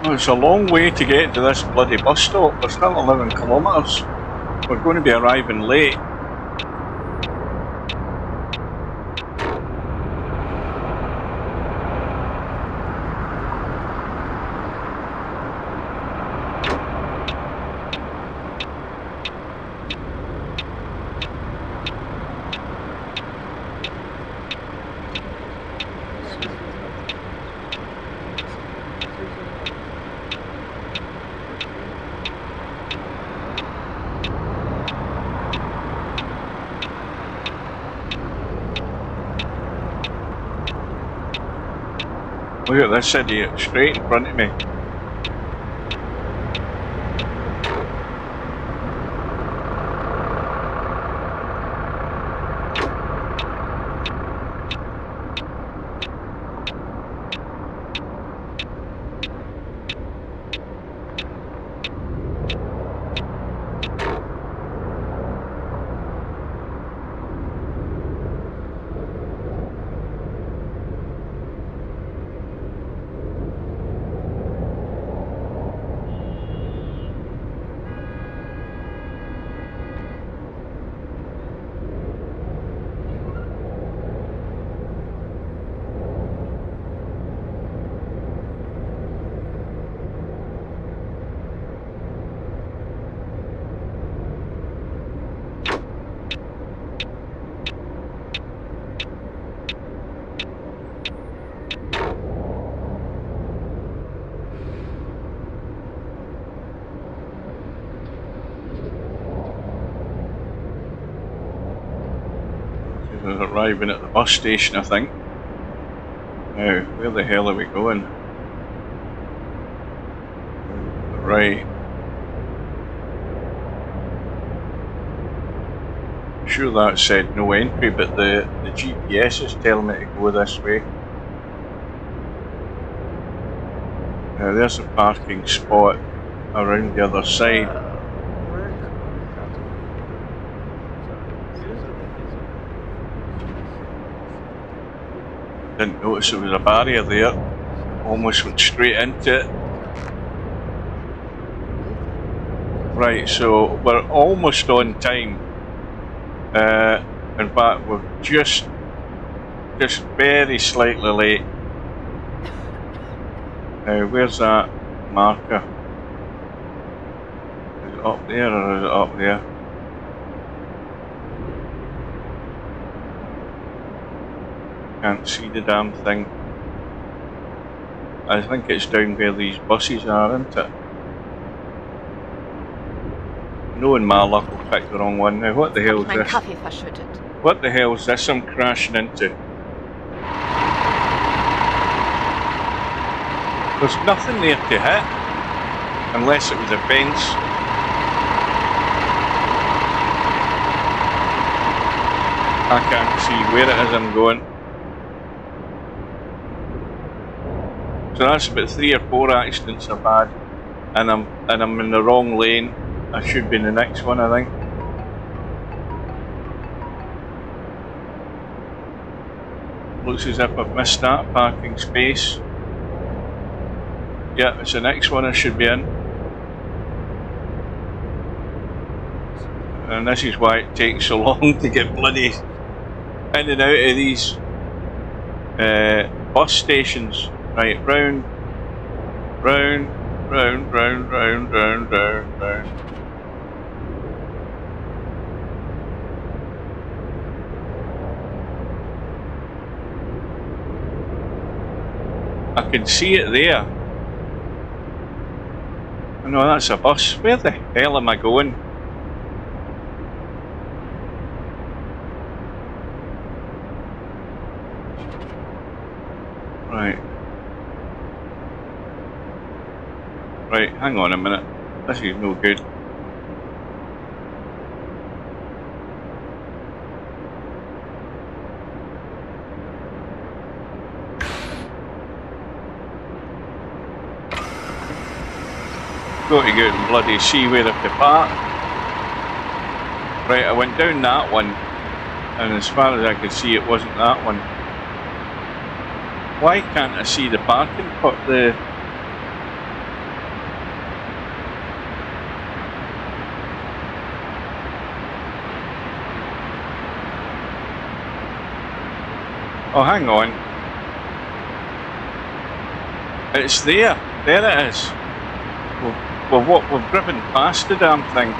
Well, it's a long way to get to this bloody bus stop. We're still 11 kilometres. We're going to be arriving late. Look at this idiot straight in front of me. We're arriving at the bus station, I think. Now, where the hell are we going? Right. I'm sure that said no entry, but the GPS is telling me to go this way. Now there's a parking spot around the other side. Didn't notice there was a barrier there. Almost went straight into it. Right, so we're almost on time. In fact, we're just very slightly late. Now, where's that marker? Is it up there or is it up there? Can't see the damn thing. I think it's down where these buses are, isn't it? Knowing my luck, I'll pick the wrong one. Now, what the hell is this? What the hell is this I'm crashing into? There's nothing there to hit, unless it was a fence. I can't see where it is I'm going. So that's about 3 or 4 accidents I've had, and I'm in the wrong lane. I should be in the next one, I think. Looks as if I've missed that parking space. Yeah, it's the next one I should be in. And this is why it takes so long to get bloody in and out of these bus stations. Right, round, round, round, round, round, round, round, round. I can see it there. Oh no, that's a bus. Where the hell am I going? Right. Right, hang on a minute. This is no good. Got to go out and bloody see where I've to park. Right, I went down that one, and as far as I could see, it wasn't that one. Why can't I see the parking put the... Oh, hang on. It's there. There it is. We've driven past the damn thing.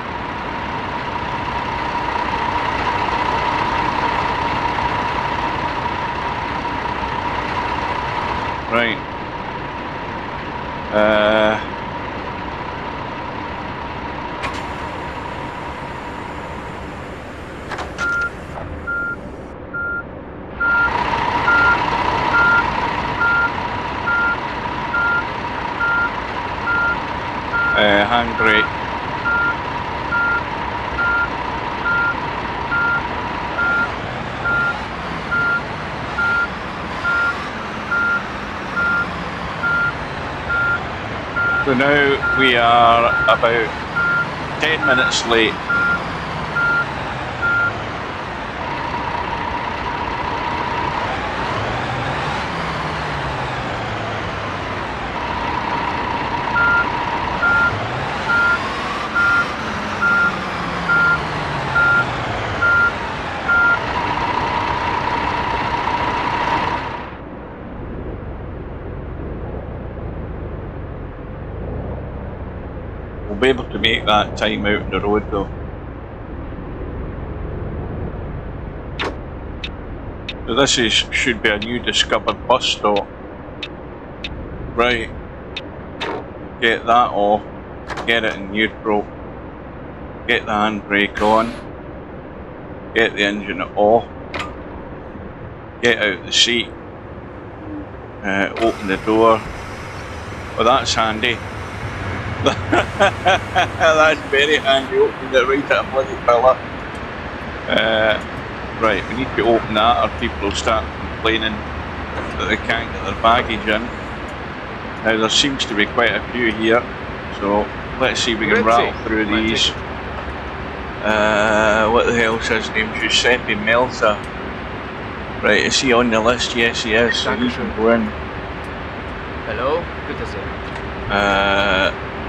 Right. Handbrake. So now we are about 10 minutes late. We'll be able to make that time out on the road though. So this is should be a new discovered bus stop. Right. Get that off. Get it in neutral. Get the handbrake on. Get the engine off. Get out the seat. Open the door. Well, that's handy. That's very handy, opening it right at a bloody pillar. Right, we need to open that or people will start complaining that they can't get their baggage in. Now there seems to be quite a few here, so let's see if we can rattle through these. What the hell's his name? Giuseppe Melza. Right, is he on the list? Yes he is, so he can go in. Hello, bitte sehr.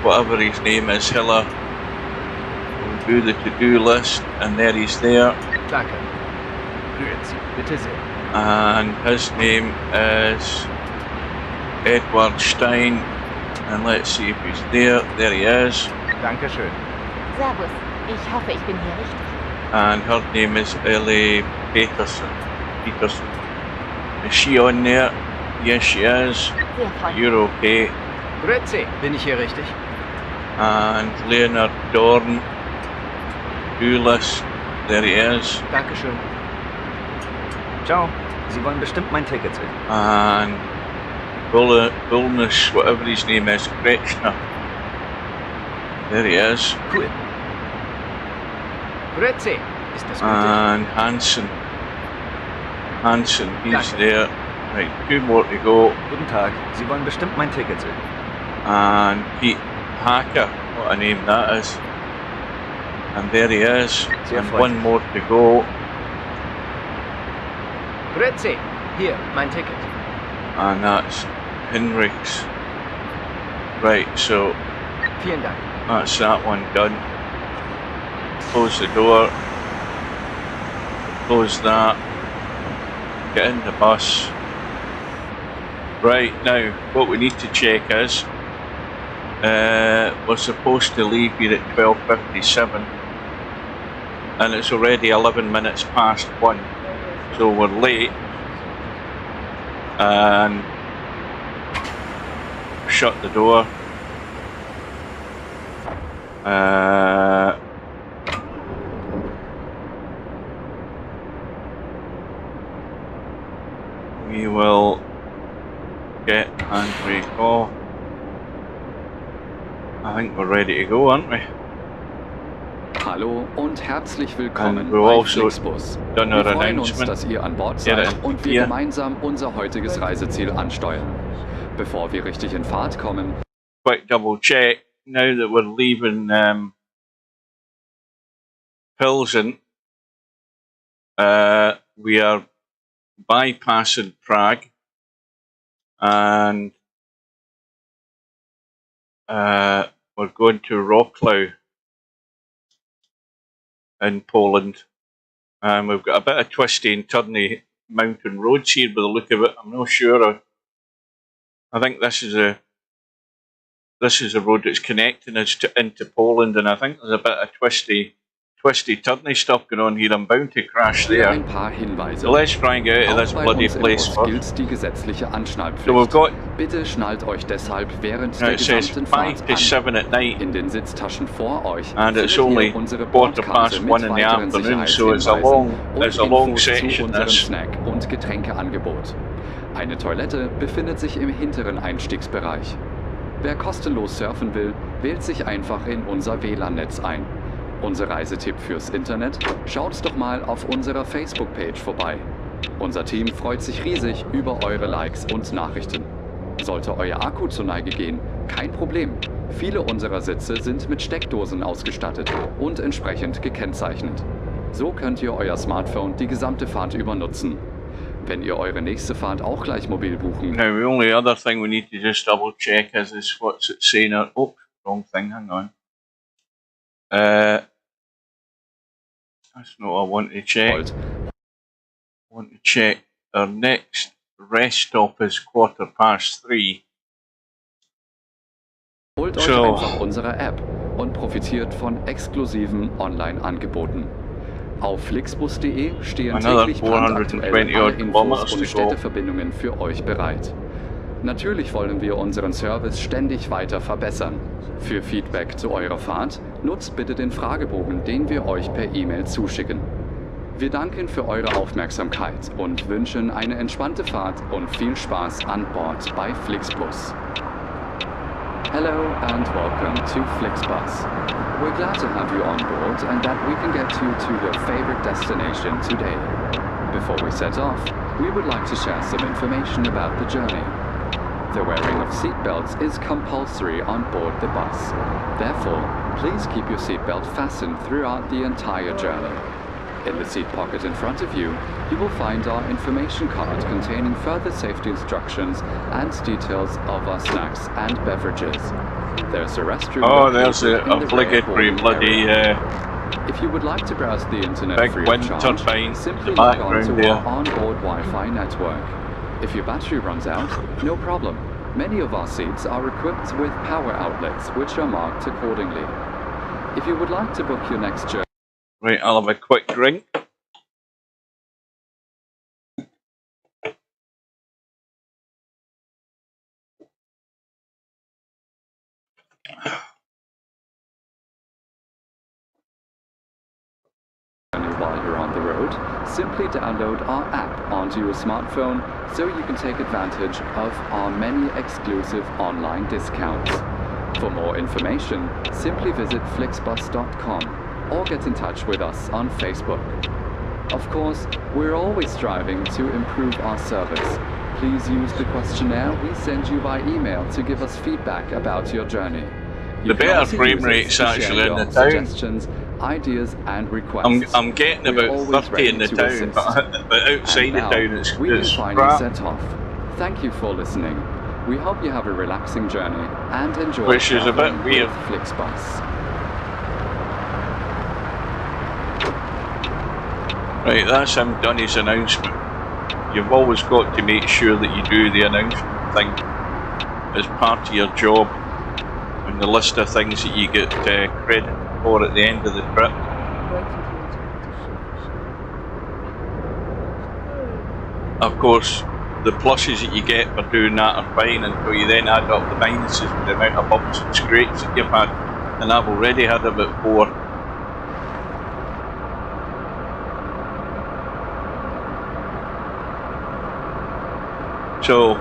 Whatever his name is, Hiller, will do the to-do list, and there he's there. Danke. Grüezi, bitte sehr. And his name is Edward Stein, and let's see if he's there. There he is. Dankeschön. Servus, ich hoffe, ich bin hier richtig. And her name is Ellie Peterson. Is she on there? Yes, she is. Sehr freundlich. You're okay. Grüezi, bin ich hier richtig? And Leonard Dorn, do list, there he is. Dankeschön. Ciao, Sie wollen bestimmt mein Ticket sehen. And Bulnish, whatever his name is, Kretschner, there he is. Cool. Grüezi, ist das gut? And Hansen, he's there. Right, 2 more to go. Guten Tag, Sie wollen bestimmt mein Ticket sehen. And Pete Hacker, what a name that is. And there he is. Sehr And freundlich. 1 more to go. Grüezi, hier, mein Ticket. And that's Henriks. Right, so Vielen Dank. that's that one done. close the door, close that, get in the bus. Right, now what we need to check is we're supposed to leave here at 12:57 and it's already 11 minutes past 1, so we're late. And shut the door. We will get handbrake off. I think we're ready to go, aren't we? Hallo und herzlich willkommen And we've bei also Flixbus. done Wir our freuen uns, announcement. dass ihr an Bord Yeah, seid und wir yeah. gemeinsam unser heutiges Reiseziel ansteuern. Bevor wir richtig in Fahrt kommen, Quick double check. Now that we're leaving Pilsen, we are bypassing Prague and we're going to Wrocław in Poland. We've got a bit of twisty and turny mountain roads here by the look of it. I'm not sure. I think this is a road that's connecting us into Poland, and I think there's a bit of twisty turny stuff going on here. I'm bound to crash hier there. ein paar Hinweise. So let's try and get out of Auch this bei bloody uns im place Bus first. gilt die gesetzliche So we've Anschnallpflicht. got, Bitte schnallt euch deshalb während now der it says gesamten 5 Fahrt to an. 7 at night, In den Sitztaschen vor euch and it's findet only ihr unsere 1:15 Bordkarte mit 1 in the weiteren afternoon, so it's a Sicherheitshinweisen long und Infos section, zu unserem this. Snack- und Getränkeangebot. Eine Toilette befindet sich im hinteren Einstiegsbereich. Wer kostenlos surfen will, wählt sich einfach in unser WLAN-Netz ein. Unser Reisetipp fürs Internet? Schaut doch mal auf unserer Facebook-Page vorbei. Unser Team freut sich riesig über eure Likes und Nachrichten. Sollte euer Akku zur Neige gehen, kein Problem. Viele unserer Sitze sind mit Steckdosen ausgestattet und entsprechend gekennzeichnet. So könnt ihr euer Smartphone die gesamte Fahrt über nutzen. Wenn ihr eure nächste Fahrt auch gleich mobil buchen, Now the only other thing we need to just double check is what's it saying. Oh, wrong thing, hang on. That's not what I want to check. wollt, I want to check our next rest stop is 3:15. holt euch So. einfach unsere App und profitiert von exklusiven Online-Angeboten. Auf flixbus.de stehen Another täglich 420 brandaktuell alle odd Infos kilometers und to go. Städteverbindungen für euch bereit. Natürlich wollen wir unseren Service ständig weiter verbessern. Für Feedback zu eurer Fahrt nutzt bitte den Fragebogen, den wir euch per E-Mail zuschicken. Wir danken für eure Aufmerksamkeit und wünschen eine entspannte Fahrt und viel Spaß an Bord bei Flixbus. Hello and welcome to Flixbus. We're glad to have you on board and that we can get you to your favorite destination today. Before we set off, we would like to share some information about the journey. The wearing of seatbelts is compulsory on board the bus. Therefore, please keep your seatbelt fastened throughout the entire journey. In the seat pocket in front of you, you will find our information card containing further safety instructions and details of our snacks and beverages. There's a restroom. Oh, located there's a in the rear obligatory boarding bloody area. If you would like to browse the internet big free wind of charge, turbine in simply the log on background to there. our onboard Wi-Fi network. If your battery runs out, no problem. Many of our seats are equipped with power outlets, which are marked accordingly. If you would like to book your next journey, Right, I'll have a quick drink. while you're on the road, simply download our app onto your smartphone so you can take advantage of our many exclusive online discounts. For more information, simply visit flixbus.com or get in touch with us on Facebook. Of course, we're always striving to improve our service. Please use the questionnaire we send you by email to give us feedback about your journey. The better frame rate's actually in the town. Suggestions, ideas and requests. I'm getting We're about always 30 in the ready to town, assist. but outside And the now, town we can it's finally crap. set off. Thank you for listening. We hope you have a relaxing journey and enjoy Which is a bit traveling weird. with Flixbus. Right, that's him done his announcement. You've always got to make sure that you do the announcement thing as part of your job on the list of things that you get credit for at the end of the trip. Of course, the pluses that you get for doing that are fine until you then add up the minuses with the amount of bumps and scrapes that you've had, and I've already had about 4. So,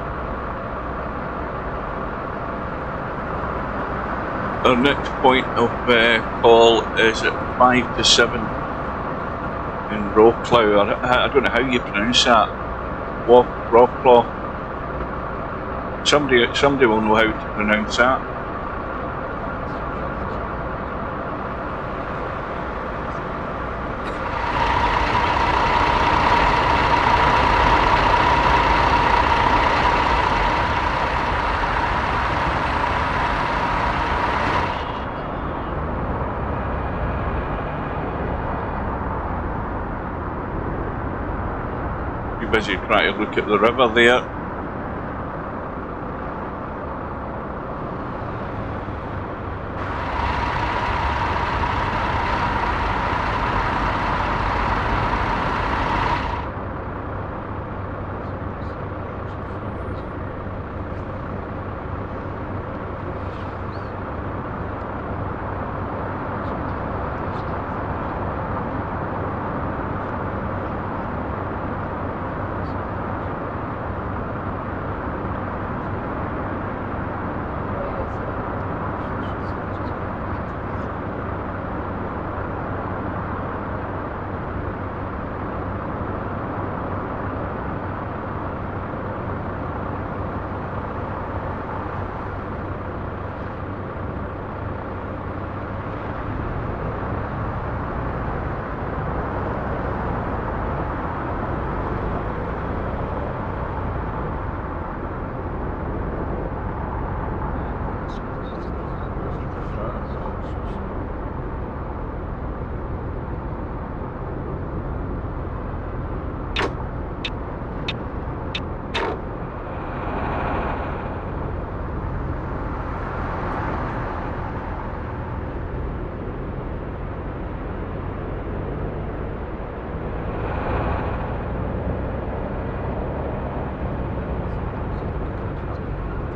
our next point of call is at 5 to 7 in Rocklaw. I don't know how you pronounce that. Rocklaw. Somebody will know how to pronounce that. Busy trying to look at the river there.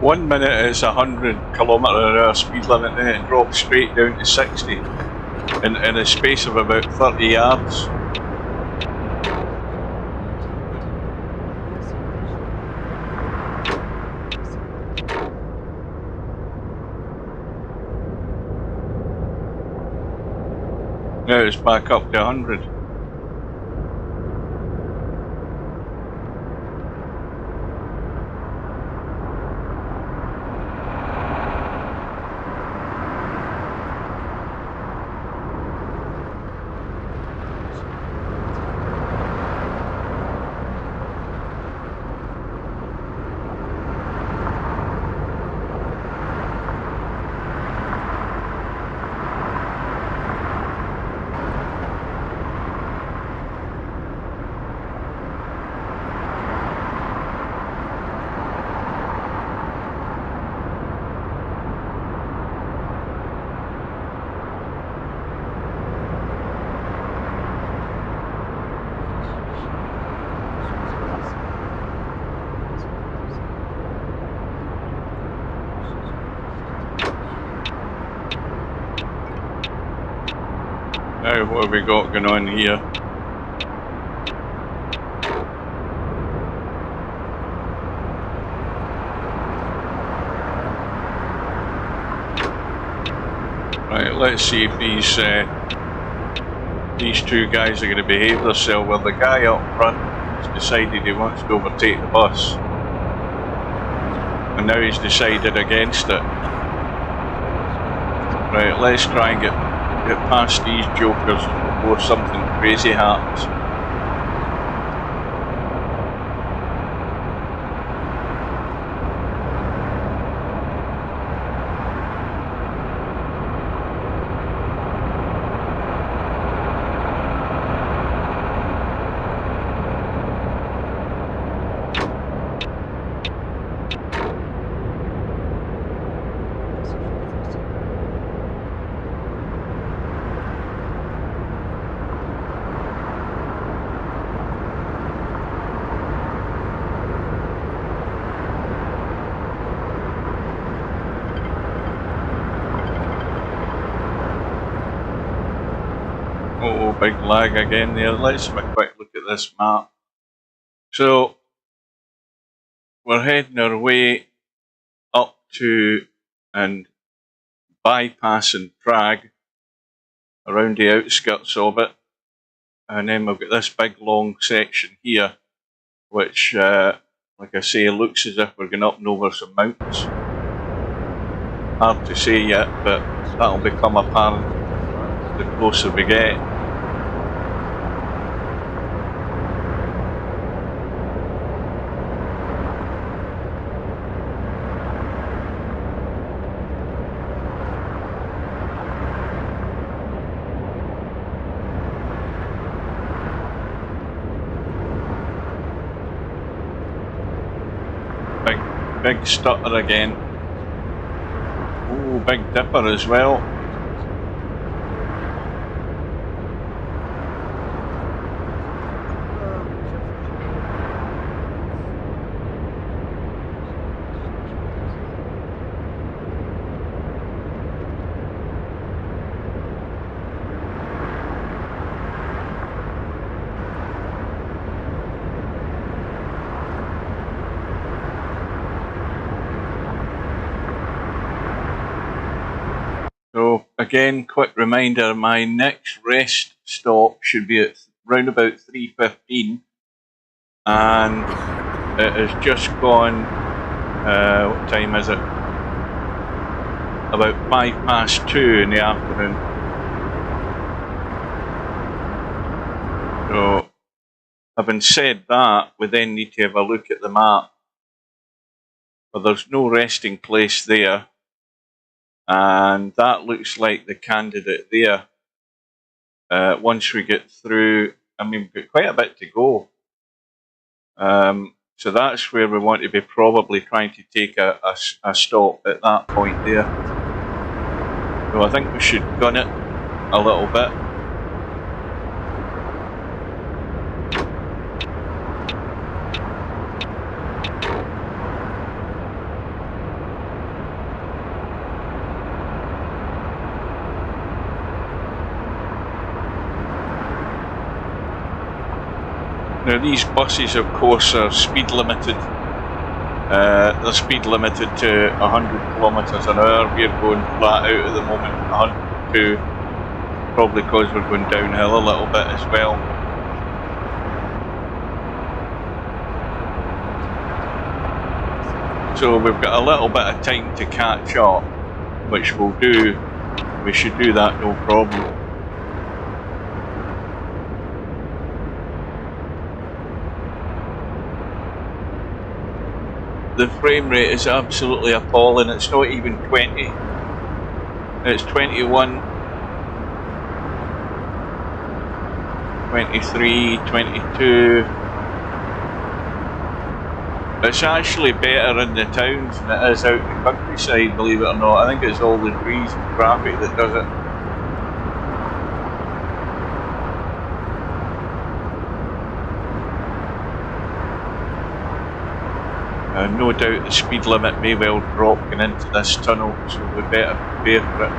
One minute it's 100km/h speed limit, then it drops straight down to 60 in a space of about 30 yards. Now it's back up to 100. Now what have we got going on here? Right, let's see if these two guys are going to behave themselves. Well, the guy up front has decided he wants to overtake the bus, and now he's decided against it. Right, let's try and get past these jokers before something crazy happens. big lag again there. Let's have a quick look at this map. So we're heading our way up to and bypassing Prague around the outskirts of it, and then we've got this big long section here which like I say looks as if we're going up and over some mountains. Hard to say yet, but that'll become apparent the closer we get. Big stutter again. Oh, Big Dipper as well. So again, quick reminder, my next rest stop should be at round about 3:15, and it has just gone, what time is it? About 2:05 in the afternoon. So, having said that, we then need to have a look at the map. But there's no resting place there. And that looks like the candidate there. Once we get through, I mean, we've got quite a bit to go. So that's where we want to be probably trying to take a stop at that point there. So I think we should gun it a little bit. Now these buses, of course, are speed limited. They're speed limited to 100 kilometres an hour. We're going flat out at the moment, 102, probably because we're going downhill a little bit as well. So we've got a little bit of time to catch up, which we'll do. We should do that no problem. The frame rate is absolutely appalling. It's not even 20. It's 21, 23, 22. It's actually better in the towns than it is out in the countryside, believe it or not. I think it's all the trees and traffic that does it. No doubt the speed limit may well drop going into this tunnel, so we better prepare for it.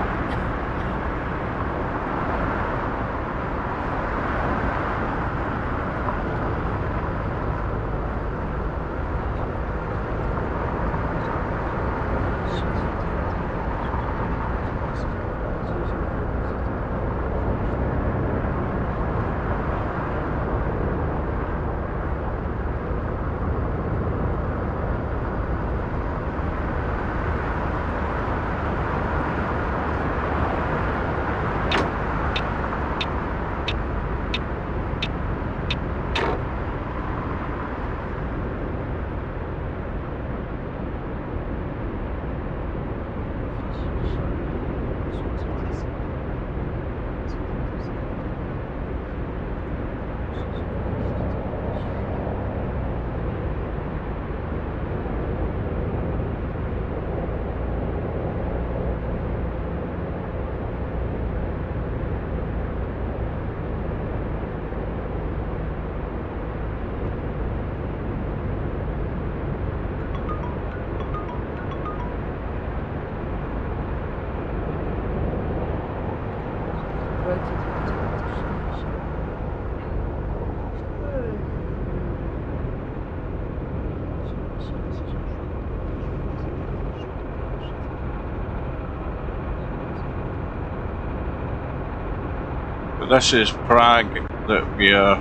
But this is Prague that we are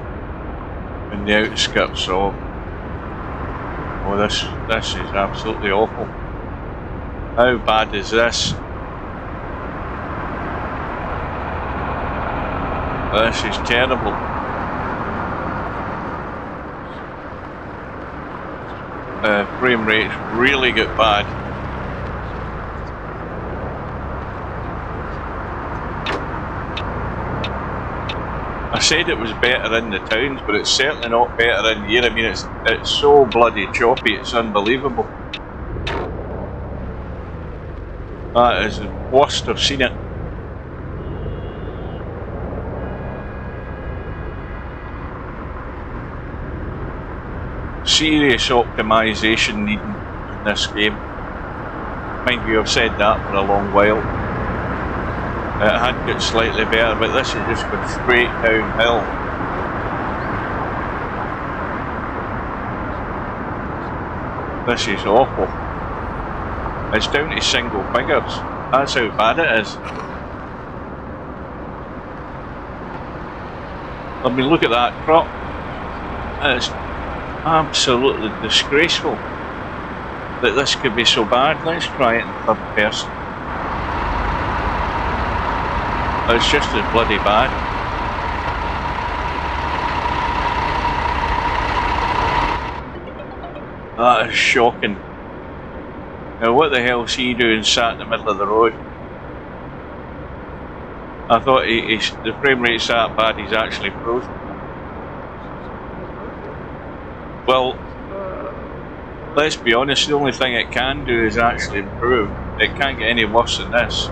in the outskirts of. Oh, this is absolutely awful. How bad is this? This is terrible. Frame rates really get bad. I said it was better in the towns, but it's certainly not better in here. I mean, it's so bloody choppy, it's unbelievable. That is the worst I've seen it. Serious optimisation needed in this game. Mind you, I've said that for a long while. It had got slightly better, but this is just going straight downhill. This is awful. It's down to single figures. That's how bad it is. I mean, look at that crop. It's absolutely disgraceful that this could be so bad. Let's try it in third person. It's just as bloody bad. That is shocking. Now what the hell is he doing sat in the middle of the road? I thought the frame rate's that bad he's actually frozen. Well, let's be honest, the only thing it can do is actually improve. It can't get any worse than this,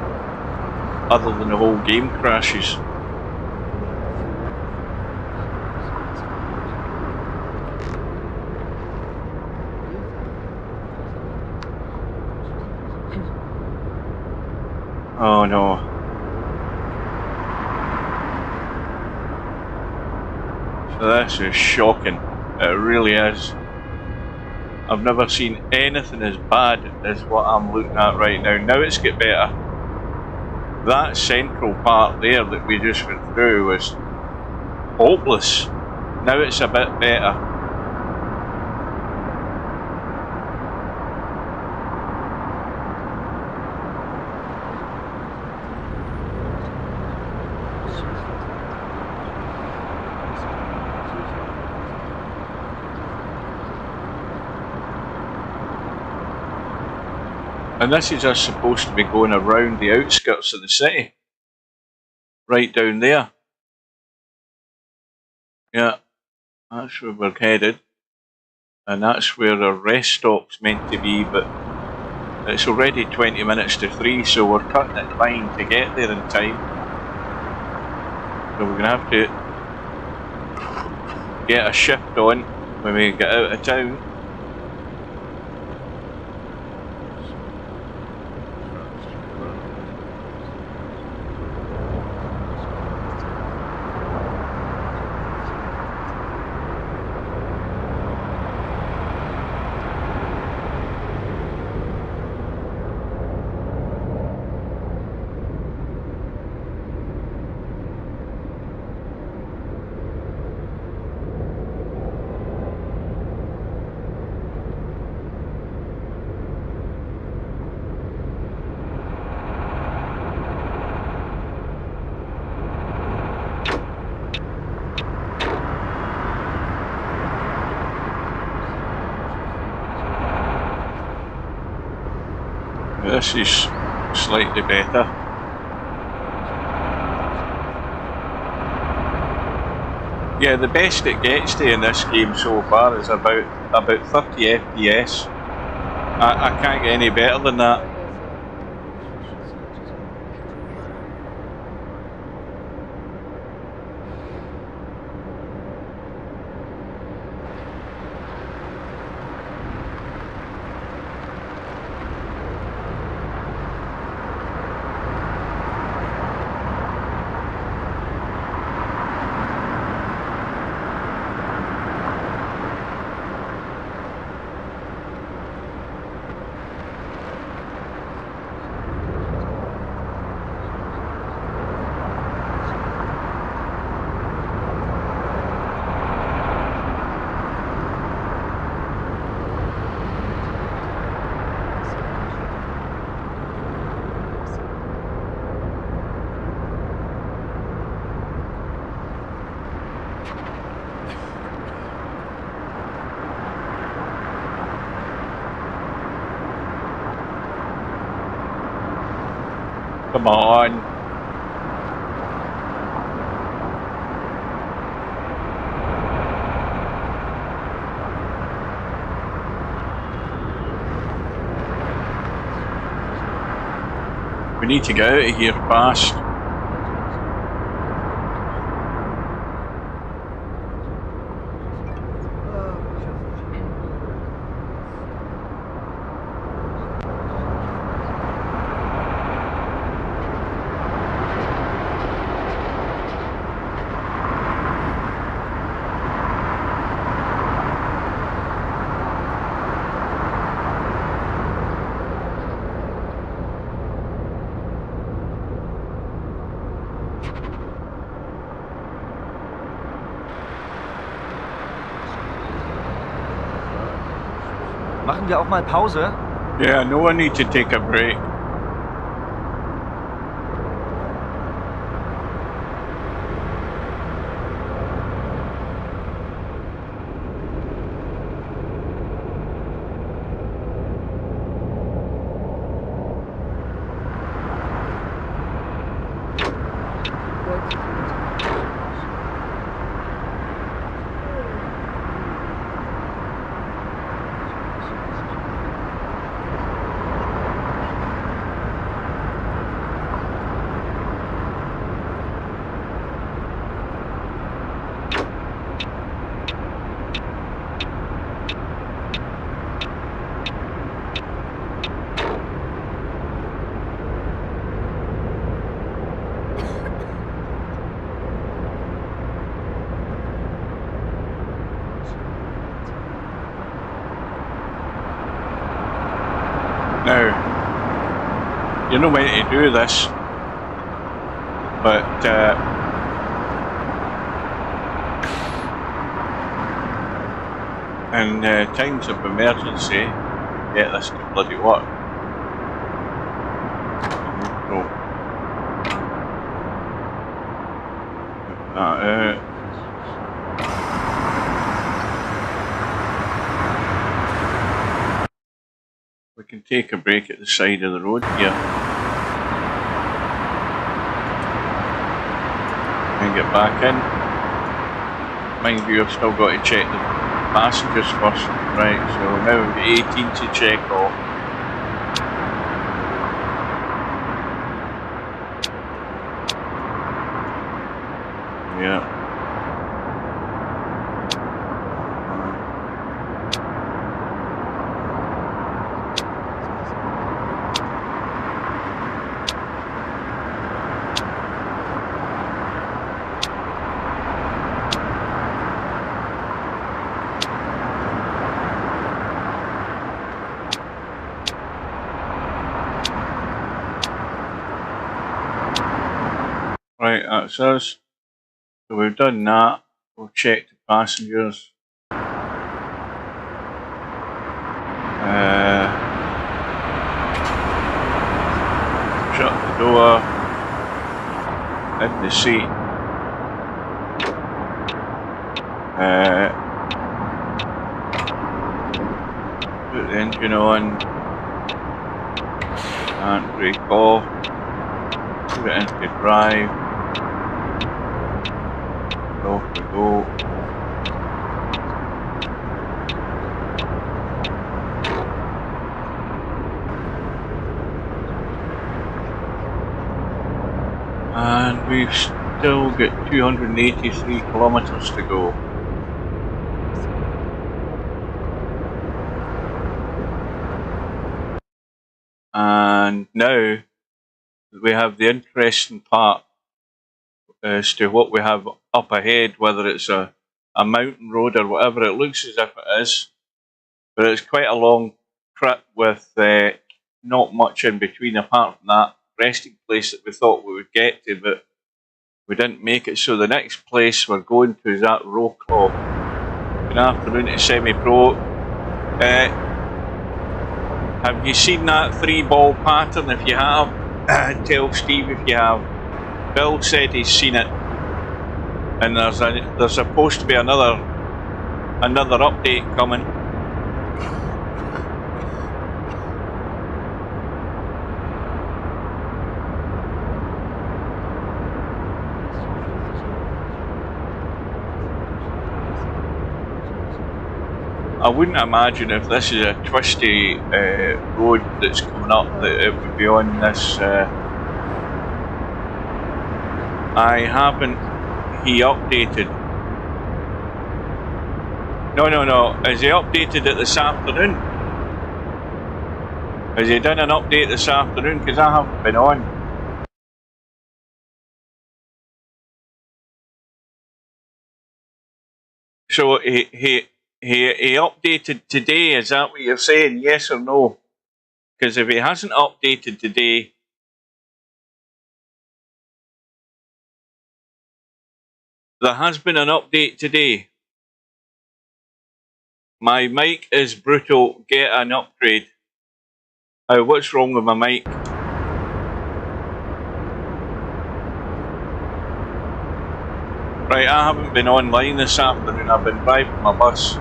other than the whole game crashes. Oh no. So this is shocking. It really is. I've never seen anything as bad as what I'm looking at right now. Now it's get better. That central part there that we just went through was hopeless. Now it's a bit better. And this is us supposed to be going around the outskirts of the city. Right down there. Yeah, that's where we're headed. And that's where our rest stop's meant to be, but it's already 20 minutes to 3, so we're cutting it fine to get there in time. So we're going to have to get a shift on when we get out of town. This is slightly better. Yeah, the best it gets to in this game so far is about 30 FPS. I can't get any better than that. Come on. We need to get out of here fast. Machen wir auch mal Pause? Yeah, no one need to take a break. Now, you're not meant to do this, but in times of emergency, get this to bloody work. Oh. We can take a break at the side of the road here and get back in. Mind you, I've still got to check the passengers first. Right, so now we've got 18 to check off. Yeah. Right, that's us. So we've done that. We'll check the passengers. Shut the door. In the seat. Put the engine on. Handbrake off. Put it into drive. Off we go. And we've still got 283 kilometers to go. And now we have the interesting part as to what we have up ahead, whether it's a mountain road or whatever. It looks as if it is, but it's quite a long trip with not much in between apart from that resting place that we thought we would get to, but we didn't make it. So the next place we're going to is at Rowclaw. Good afternoon to Semi-Pro. Have you seen that 3-ball pattern? If you have, tell Steve if you have. Bill said he's seen it, and there's supposed to be another update coming. I wouldn't imagine if this is a twisty road that's coming up that it would be on this. I haven't. He updated. No. Has he updated it this afternoon? Has he done an update this afternoon? Because I haven't been on. So he updated today. Is that what you're saying? Yes or no? Because if he hasn't updated today, there has been an update today. My mic is brutal. Get an upgrade. What's wrong with my mic? Right, I haven't been online this afternoon. I've been driving my bus.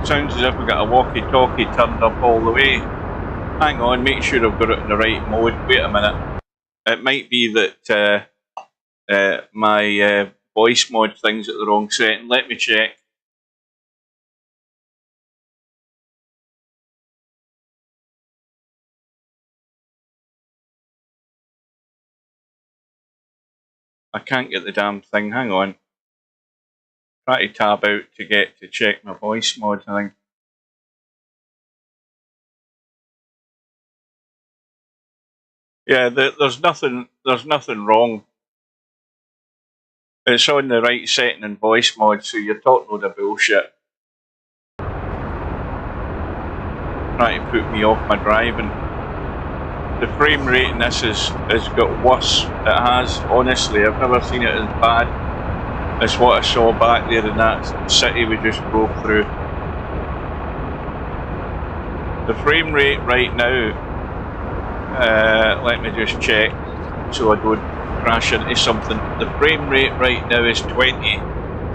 Sounds as if we've got a walkie-talkie turned up all the way. Hang on, make sure I've got it in the right mode. Wait a minute. It might be that my voice mod thing's at the wrong setting. Let me check. I can't get the damn thing. Hang on. Try to tab out to get to check my voice mod thing. Yeah, there's nothing wrong. It's on the right setting in voice mod, so you're talking load of bullshit. Trying to put me off my driving. The frame rate in this has got worse. It has, honestly. I've never seen it as bad as what I saw back there in that city we just drove through. The frame rate right now, let me just check so I don't crash into something. The frame rate right now is 20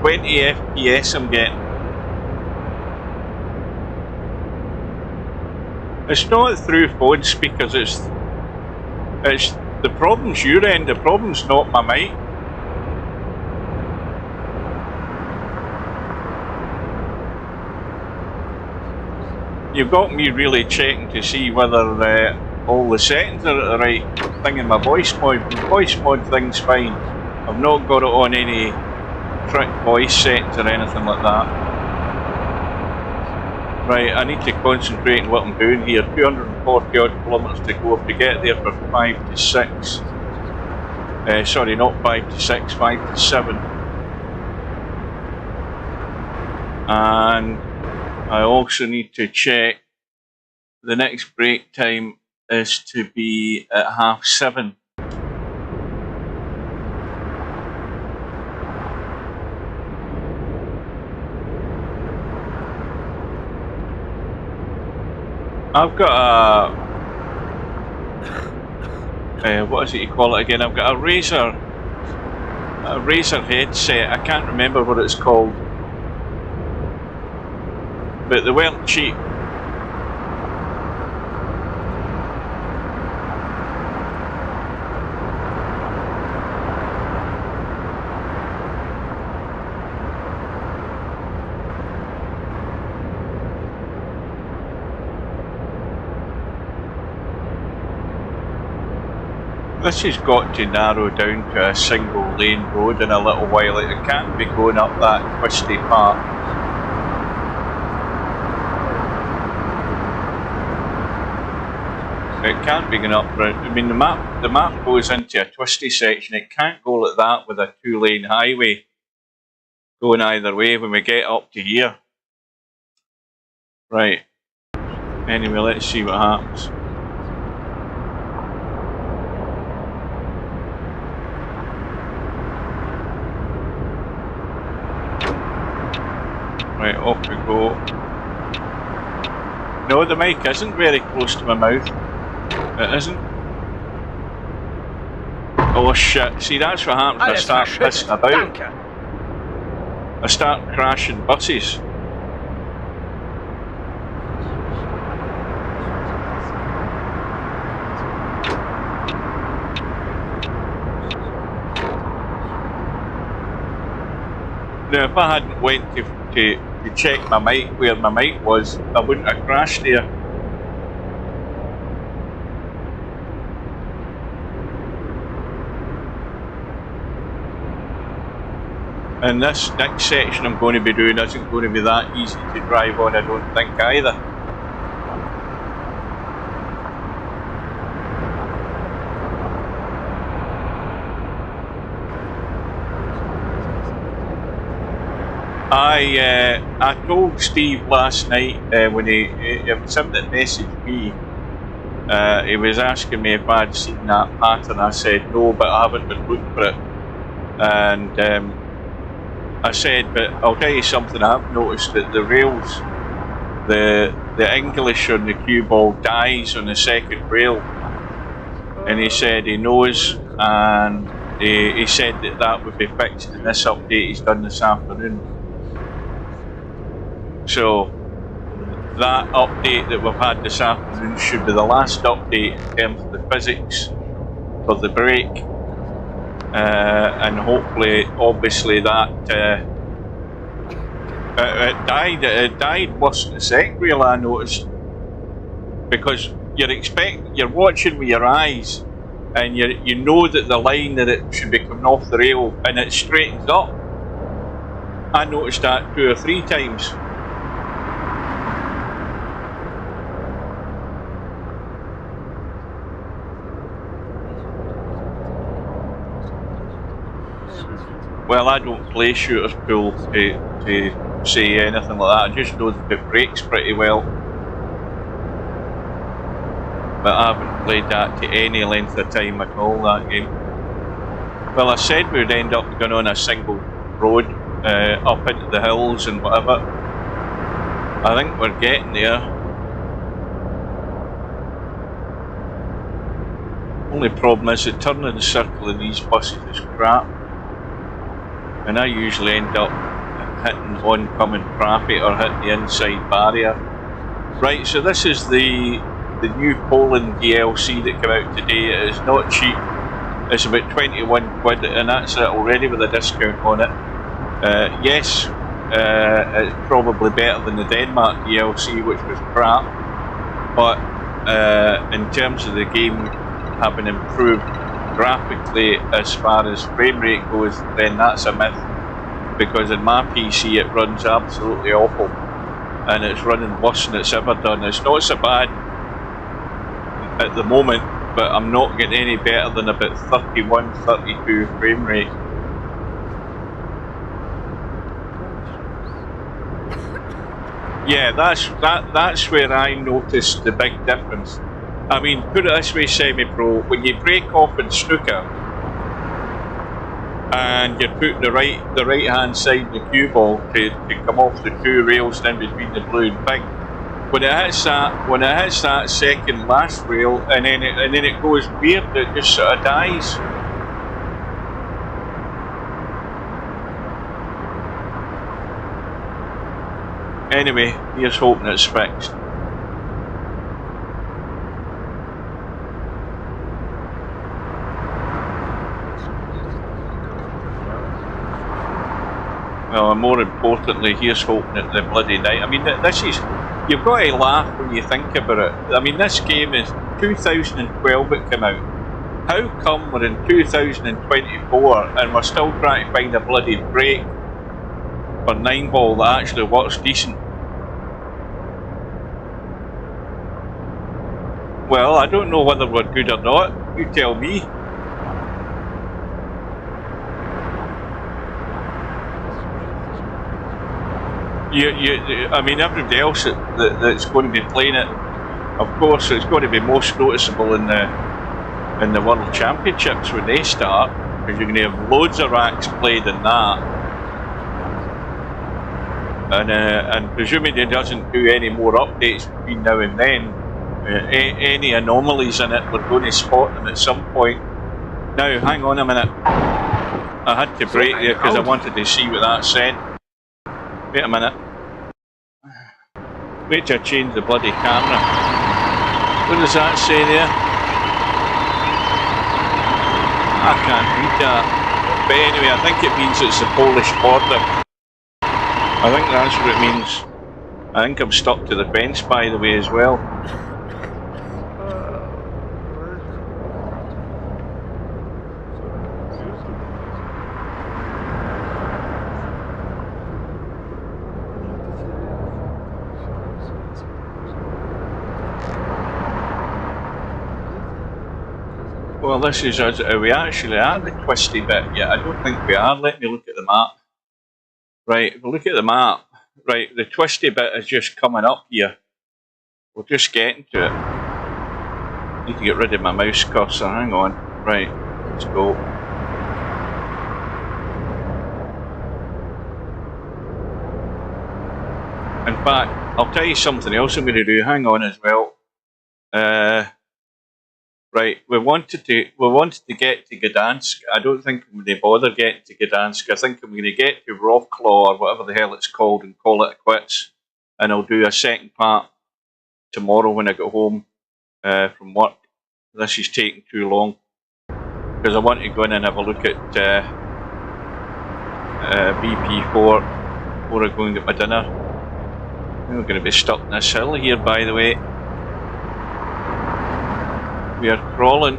FPS I'm getting. It's not through phone speakers, it's the problem's your end, the problem's not my mic. You've got me really checking to see whether all the settings are at the right thing in my voice mod. The voice mod thing's fine. I've not got it on any trick voice settings or anything like that. Right, I need to concentrate on what I'm doing here. 240 odd kilometres to go. If to get there for 5 to 6. Sorry, not 5 to 6, 5 to 7. And I also need to check the next break time is to be at 7:30. I've got a what is it you call it again? I've got a Razer headset. I can't remember what it's called, but they weren't cheap. This has got to narrow down to a single lane road in a little while. It can't be going up that twisty part. It can't be going up. I mean, the map goes into a twisty section. It can't go like that with a 2-lane highway going either way when we get up to here. Right. Anyway, let's see what happens. Right, off we go. No, the mic isn't very close to my mouth. It isn't. Oh shit, see that's what happens when I start pissing about. I start crashing buses. Now, if I hadn't went to check my mic where my mic was, I wouldn't have crashed there. And this next section I'm going to be doing isn't going to be that easy to drive on, I don't think either. I told Steve last night when it was him that messaged me. He was asking me if I'd seen that pattern. I said no, but I haven't been looking for it. And I said, but I'll tell you something. I've noticed that the rails, the English on the cue ball dies on the second rail. And he said he knows, and he said that would be fixed in this update he's done this afternoon. So that update that we've had this afternoon should be the last update in terms of the physics for the brake, and hopefully, obviously, that it died worse than the second rail, I noticed, because you're watching with your eyes, and you know that the line that it should be coming off the rail, and it straightens up. I noticed that 2 or 3 times. Well, I don't play shooters pool to say anything like that. I just know that it breaks pretty well. But I haven't played that to any length of time at all, that game. Well, I said we'd end up going on a single road up into the hills and whatever. I think we're getting there. Only problem is the turning circle in these buses is crap. And I usually end up hitting oncoming traffic or hitting the inside barrier. Right, so this is the new Poland DLC that came out today. It is not cheap. It's about 21 quid, and that's it already with a discount on it. Yes, it's probably better than the Denmark DLC, which was crap. But in terms of the game having improved graphically as far as frame rate goes, then that's a myth, because in my PC it runs absolutely awful, and it's running worse than it's ever done. It's not so bad at the moment, but I'm not getting any better than about 31, 32 frame rate. Yeah, that's where I noticed the big difference. I mean, put it this way, semi-pro, when you break off in snooker and you're putting the right hand side of the cue ball to come off the 2 rails in between the blue and pink, when it hits that second last rail and then it goes weird, it just sort of dies. Anyway, here's hoping it's fixed. Well, and more importantly, here's hoping that the bloody night. I mean, this is, you've got to laugh when you think about it. I mean, this game is 2012 it came out. How come we're in 2024 and we're still trying to find a bloody brake for 9-ball that actually works decent? Well, I don't know whether we're good or not. You tell me. I mean, everybody else that's going to be playing it, of course, it's going to be most noticeable in the World Championships when they start, because you're going to have loads of racks played in that, and presuming it doesn't do any more updates between now and then, any anomalies in it, we're going to spot them at some point. Now, hang on a minute. I had to break there because I wanted to see what that said. Wait a minute. Wait till I change the bloody camera. What does that say there? I can't read that. But anyway, I think it means it's the Polish border. I think that's what it means. I think I'm stuck to the fence, by the way, as well. Well, this is us. Are we actually at the twisty bit yet? I don't think we are. Let me look at the map. Right, if we look at the map, right, the twisty bit is just coming up here. We're just getting to it. Need to get rid of my mouse cursor. Hang on. Right, let's go. In fact, I'll tell you something else I'm going to do. Hang on as well. Right, we wanted to get to Gdansk. I don't think I'm going to bother getting to Gdansk. I think I'm going to get to Wroclaw or whatever the hell it's called and call it quits. And I'll do a second part tomorrow when I get home from work. This is taking too long because I want to go in and have a look at BP4 before I go and get my dinner. We're going to be stuck in this hill here, by the way. We are crawling.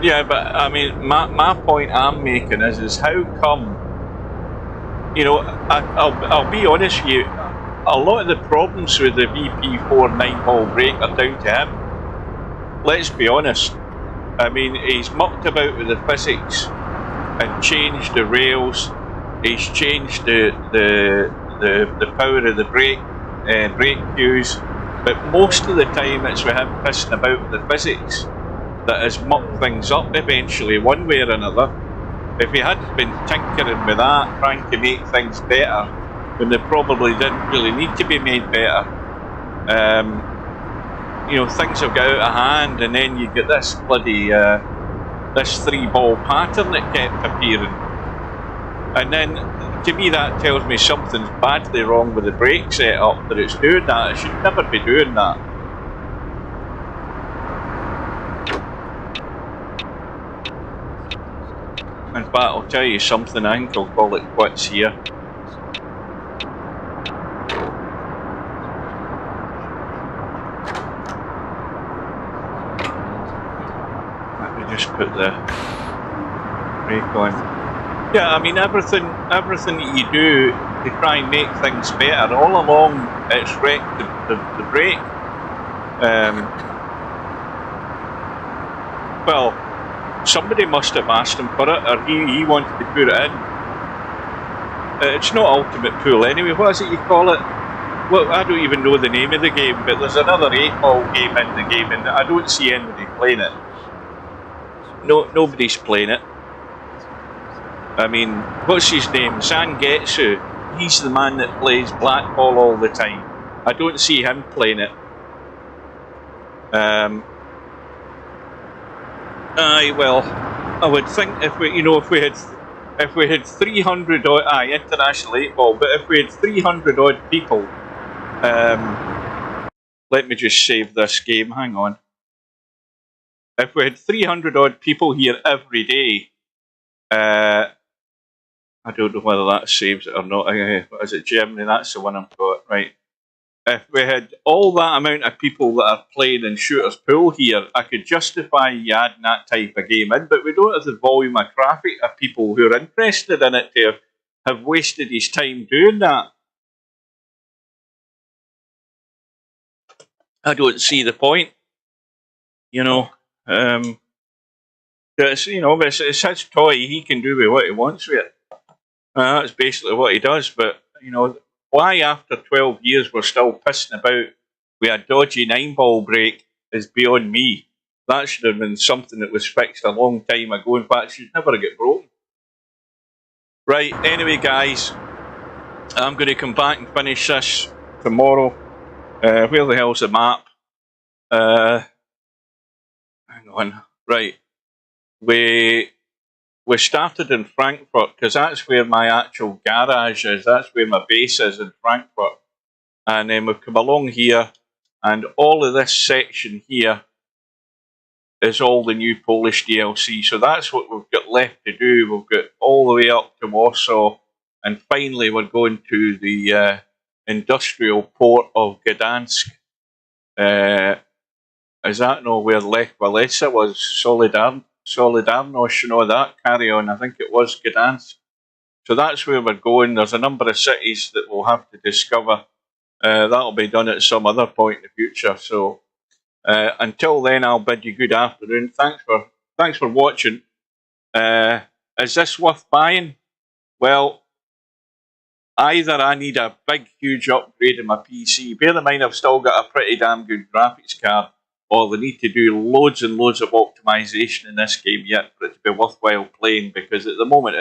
Yeah, but I mean, my point I'm making is how come, you know, I'll be honest with you, a lot of the problems with the VP4 9-ball brake are down to him. Let's be honest. I mean, he's mucked about with the physics and changed the rails. He's changed the power of the brake cues, but most of the time it's with him pissing about with the physics that has mucked things up eventually, one way or another. If he hadn't been tinkering with that, trying to make things better, when they probably didn't really need to be made better, you know, things have got out of hand, and then you get this bloody this 3-ball pattern that kept appearing, and then to me that tells me something's badly wrong with the brake setup that it's doing that. It should never be doing that. In fact, I'll tell you something, I think I'll call it quits here. Let me just put the brake on. Yeah, I mean, everything that you do to try and make things better, all along it's wrecked the brake. Well, somebody must have asked him for it, or he wanted to put it in. It's not Ultimate Pool anyway. What is it you call it? Well, I don't even know the name of the game, but there's another 8-ball game in the game, and I don't see anybody playing it. No, nobody's playing it. I mean, what's his name? Zangetsu. He's the man that plays Black Ball all the time. I don't see him playing it. Aye, well, I would think if we had 300 odd, international 8-ball, but if we had 300 odd people, let me just save this game. Hang on. If we had 300 odd people here every day, I don't know whether that saves it or not. What is it, Germany? That's the one I've got, right. If we had all that amount of people that are playing in Shooter's Pool here, I could justify adding that type of game in, but we don't have the volume of traffic of people who are interested in it to have wasted his time doing that. I don't see the point. You know, it's, you know, it's his toy. He can do with what he wants with it. That's basically what he does. But you know, why after 12 years we're still pissing about with a dodgy 9-ball brake is beyond me. That should have been something that was fixed a long time ago. In fact, it should never get broken. Right. Anyway, guys, I'm going to come back and finish this tomorrow. Where the hell's the map? Hang on. Right. we started in Frankfurt because that's where my actual garage is. That's where my base is in Frankfurt. And then we've come along here, and all of this section here is all the new Polish DLC. So that's what we've got left to do. We've got all the way up to Warsaw, and finally we're going to the industrial port of Gdansk. Is that no where Lech Walesa was? Solidarność, you know that? Carry on, I think it was Gdansk. So that's where we're going. There's a number of cities that we'll have to discover. That'll be done at some other point in the future. So until then, I'll bid you good afternoon. Thanks for watching. Is this worth buying? Well, either I need a big, huge upgrade in my PC. Bear in mind, I've still got a pretty damn good graphics card, or they need to do loads and loads of optimization in this game yet for it to be worthwhile playing, because at the moment